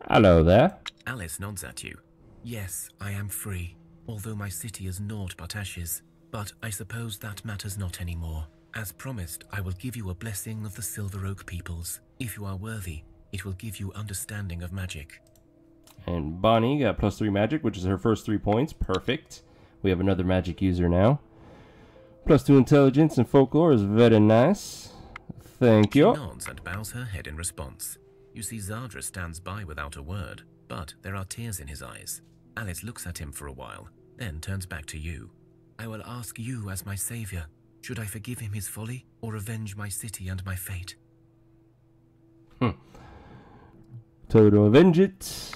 Hello there. Alice nods at you. Yes, I am free. Although my city is naught but ashes, but I suppose that matters not anymore. As promised, I will give you a blessing of the Silver Oak peoples. If you are worthy, it will give you understanding of magic. And Bonnie got +3 magic, which is her first 3 points. Perfect. We have another magic user now. +2 intelligence and folklore is very nice. Thank you. She nods and bows her head in response. You see Zardra stands by without a word, but there are tears in his eyes. Alice looks at him for a while, then turns back to you. I will ask you as my savior, should I forgive him his folly, or avenge my city and my fate? Tell her to avenge it,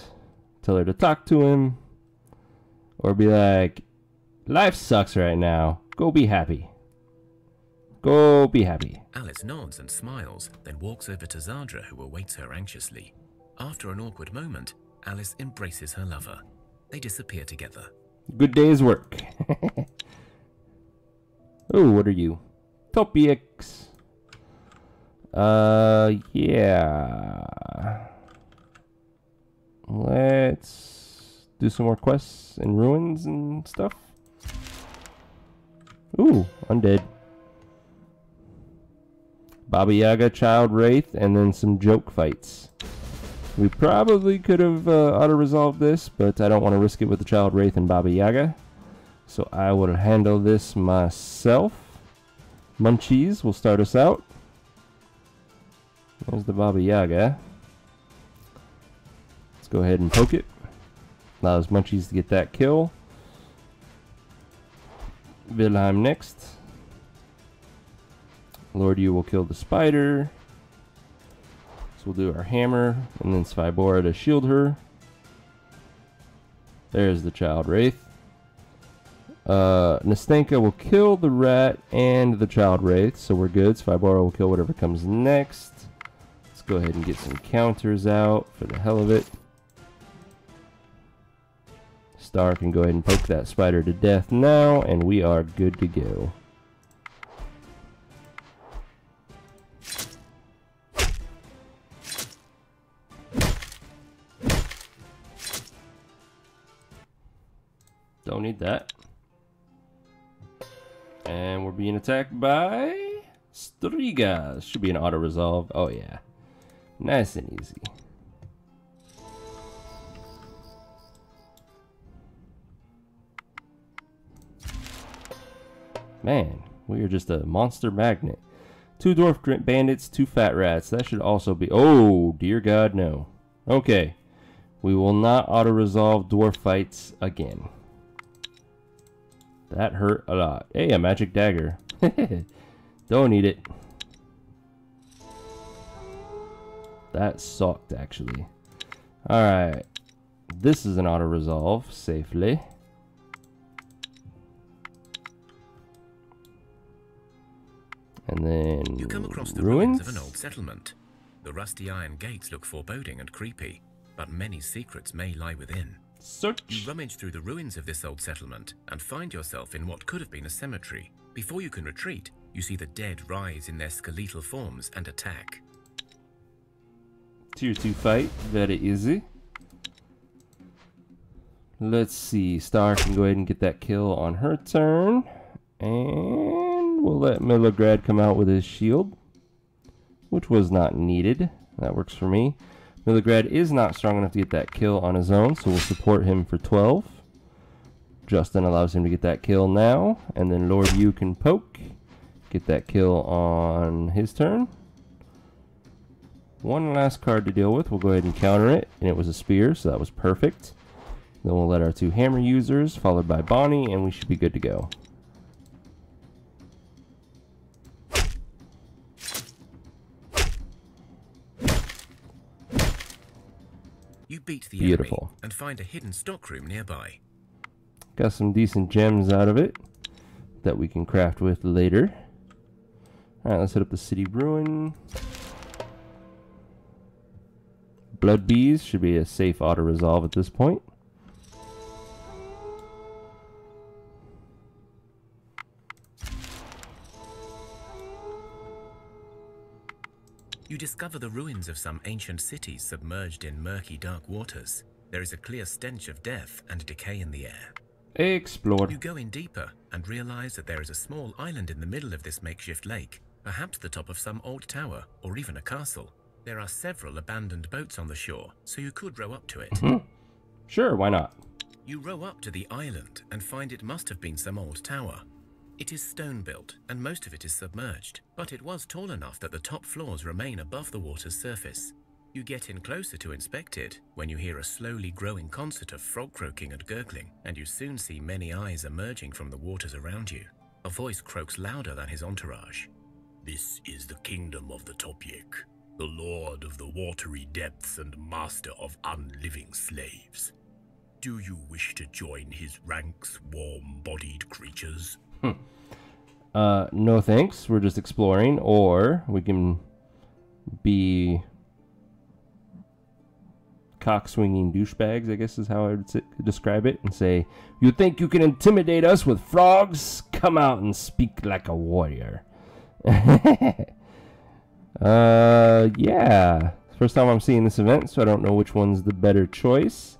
tell her to talk to him, or be like, life sucks right now, go be happy. Go be happy. Alice nods and smiles, then walks over to Zardra, who awaits her anxiously. After an awkward moment, Alice embraces her lover. They disappear together. Good day's work. Oh, what are you? Topics. Yeah. Let's do some more quests and ruins and stuff. Ooh, undead. Baba Yaga, Child Wraith, and then some joke fights. We probably could have auto-resolved this, but I don't want to risk it with the Child Wraith and Baba Yaga. So I will handle this myself. Munchies will start us out. There's the Baba Yaga. Let's go ahead and poke it. Allows Munchies to get that kill. Wilhelm next. Lord, you will kill the spider. We'll do our hammer, and then Svybora to shield her. There's the Child Wraith. Nastenka will kill the rat and the Child Wraith, so we're good. Svybora will kill whatever comes next. Let's go ahead and get some counters out for the hell of it. Star can go ahead and poke that spider to death now, and we are good to go. Don't need that. And we're being attacked by Striga. Should be an auto-resolve. Oh yeah. Nice and easy. Man, we are just a monster magnet. 2 dwarf bandits, 2 fat rats. That should also be... Oh, dear God, no. Okay. We will not auto-resolve dwarf fights again. That hurt a lot. Hey, a magic dagger. Don't need it. That sucked, actually. Alright. This is an auto-resolve safely. And then you come across the ruins of an old settlement. The rusty iron gates look foreboding and creepy, but many secrets may lie within. Search. You rummage through the ruins of this old settlement and find yourself in what could have been a cemetery. Before you can retreat, you see the dead rise in their skeletal forms and attack. Tier 2 fight, very easy. Let's see, Star can go ahead and get that kill on her turn. And we'll let Mythology come out with his shield, which was not needed. That works for me. Mythology is not strong enough to get that kill on his own, so we'll support him for 12. Justin allows him to get that kill now, and then Lord Yu can poke, get that kill on his turn. One last card to deal with. We'll go ahead and counter it, and it was a spear, so that was perfect. Then we'll let our 2 hammer users, followed by Bonnie, and we should be good to go. beat the Beautiful. enemy and find a hidden stockroom nearby. Got some decent gems out of it that we can craft with later. Alright, let's hit up the city ruin. Blood bees should be a safe auto-resolve at this point. You discover the ruins of some ancient cities submerged in murky dark waters. There is a clear stench of death and decay in the air. Explore. You go in deeper and realize that there is a small island in the middle of this makeshift lake, perhaps the top of some old tower or even a castle. There are several abandoned boats on the shore, so you could row up to it. Sure, why not? You row up to the island and find it must have been some old tower. It is stone built and most of it is submerged, but it was tall enough that the top floors remain above the water's surface. You get in closer to inspect it when you hear a slowly growing concert of frog croaking and gurgling, and you soon see many eyes emerging from the waters around you. A voice croaks louder than his entourage. This is the kingdom of the Topyek, the lord of the watery depths and master of unliving slaves. Do you wish to join his ranks, warm-bodied creatures? No thanks. We're just exploring, or we can be cock-swinging douchebags, I guess is how I would describe it, and say, "You think you can intimidate us with frogs? Come out and speak like a warrior." Yeah. First time I'm seeing this event, so I don't know which one's the better choice.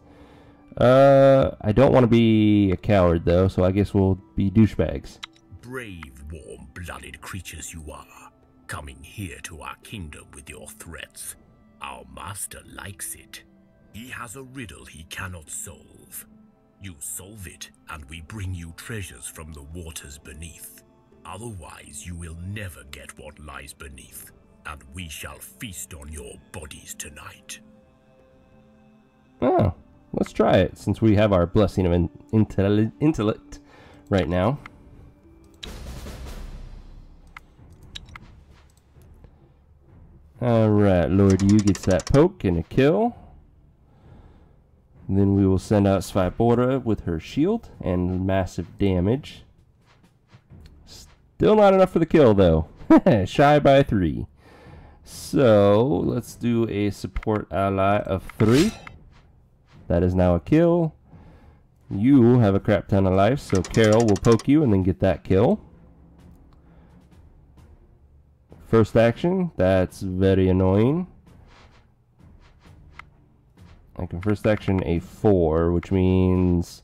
I don't want to be a coward, though, so I guess we'll be douchebags. Brave, warm-blooded creatures you are, coming here to our kingdom with your threats. Our master likes it. He has a riddle he cannot solve. You solve it, and we bring you treasures from the waters beneath. Otherwise, you will never get what lies beneath, and we shall feast on your bodies tonight. Oh, let's try it, since we have our blessing of intellect right now. Alright, Lord Yu gets that poke and a kill. Then we will send out Svybora with her shield and massive damage. Still not enough for the kill, though. Shy by 3. So, let's do a support ally of 3. That is now a kill. You have a crap ton of life, so Carol will poke you and then get that kill. First action, that's very annoying. I can first action a 4, which means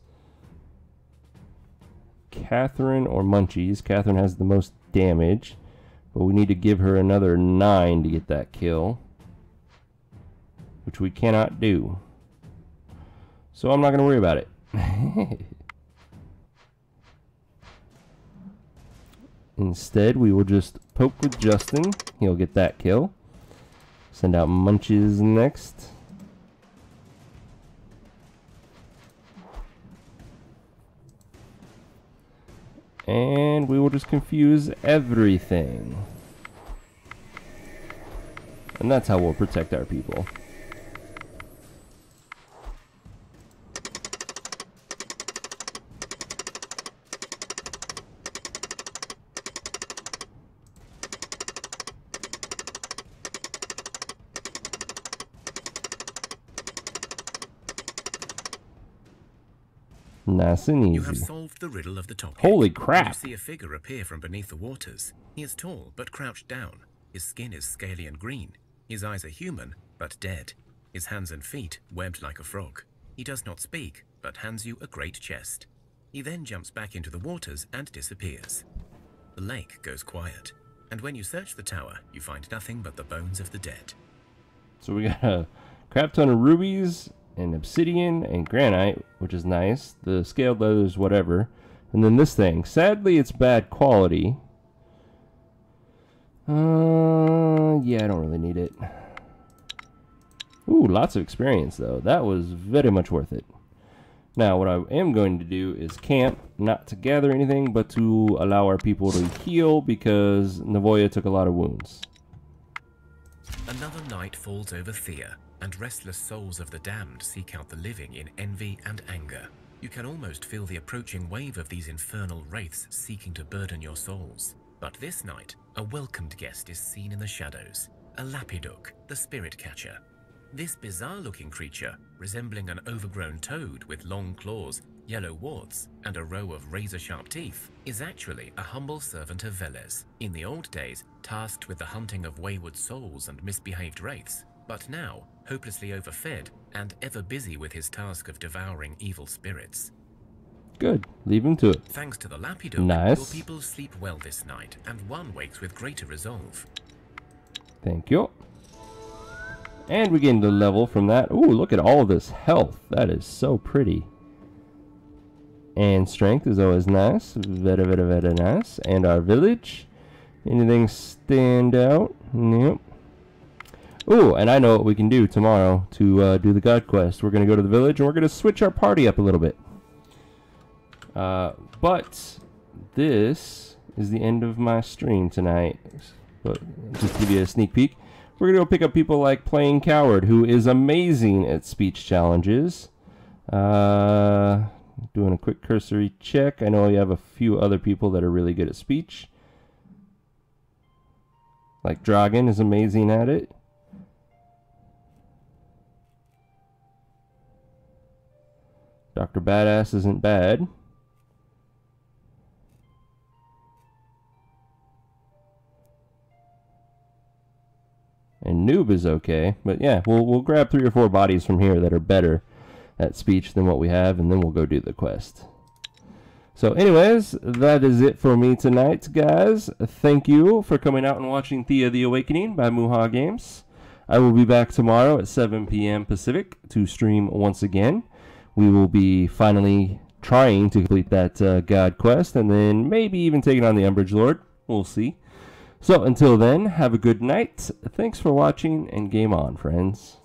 Catherine or Munchies. Catherine has the most damage, but we need to give her another 9 to get that kill, which we cannot do. So I'm not going to worry about it. Instead, we will just poke with Justin. He'll get that kill. Send out Munches next. And we will just confuse everything. And that's how we'll protect our people. Nice and easy. You have solved the riddle of the top. Holy crap! You see a figure appear from beneath the waters. He is tall, but crouched down. His skin is scaly and green. His eyes are human, but dead. His hands and feet webbed like a frog. He does not speak, but hands you a great chest. He then jumps back into the waters and disappears. The lake goes quiet, and when you search the tower, you find nothing but the bones of the dead. So we got a crap ton of rubies and obsidian and granite, which is nice. The scaled leathers, whatever. And then this thing. Sadly, it's bad quality. Yeah, I don't really need it. Ooh, lots of experience, though. That was very much worth it. Now, what I am going to do is camp, not to gather anything, but to allow our people to heal, because Navoya took a lot of wounds. Another night falls over Thea, and restless souls of the damned seek out the living in envy and anger. You can almost feel the approaching wave of these infernal wraiths seeking to burden your souls. But this night, a welcomed guest is seen in the shadows, a Lapiduk, the spirit catcher. This bizarre-looking creature, resembling an overgrown toad with long claws, yellow warts, and a row of razor-sharp teeth, is actually a humble servant of Veles, in the old days tasked with the hunting of wayward souls and misbehaved wraiths, but now hopelessly overfed and ever busy with his task of devouring evil spirits. Good. Leave him to it. Thanks to the Lapiduk, Nice. your people sleep well this night, and one wakes with greater resolve. Thank you. And we gained a level from that. Ooh, look at all this health. That is so pretty. And strength is always nice. Very, very, very nice. And our village. Anything stand out? Nope. Ooh, and I know what we can do tomorrow to do the God quest. We're going to go to the village and we're going to switch our party up a little bit. But this is the end of my stream tonight. But just to give you a sneak peek, we're going to go pick up people like Playing Coward, who is amazing at speech challenges. Doing a quick cursory check. I know you have a few other people that are really good at speech. Like Dragon is amazing at it. Dr. Badass isn't bad. And Noob is okay. But yeah, we'll grab 3 or 4 bodies from here that are better at speech than what we have, and then we'll go do the quest. So anyways, that is it for me tonight, guys. Thank you for coming out and watching Thea the Awakening by Muha Games. I will be back tomorrow at 7 p.m. Pacific to stream once again. We will be finally trying to complete that God quest, and then maybe even taking on the Umbrage Lord. We'll see. So until then, have a good night. Thanks for watching, and game on, friends.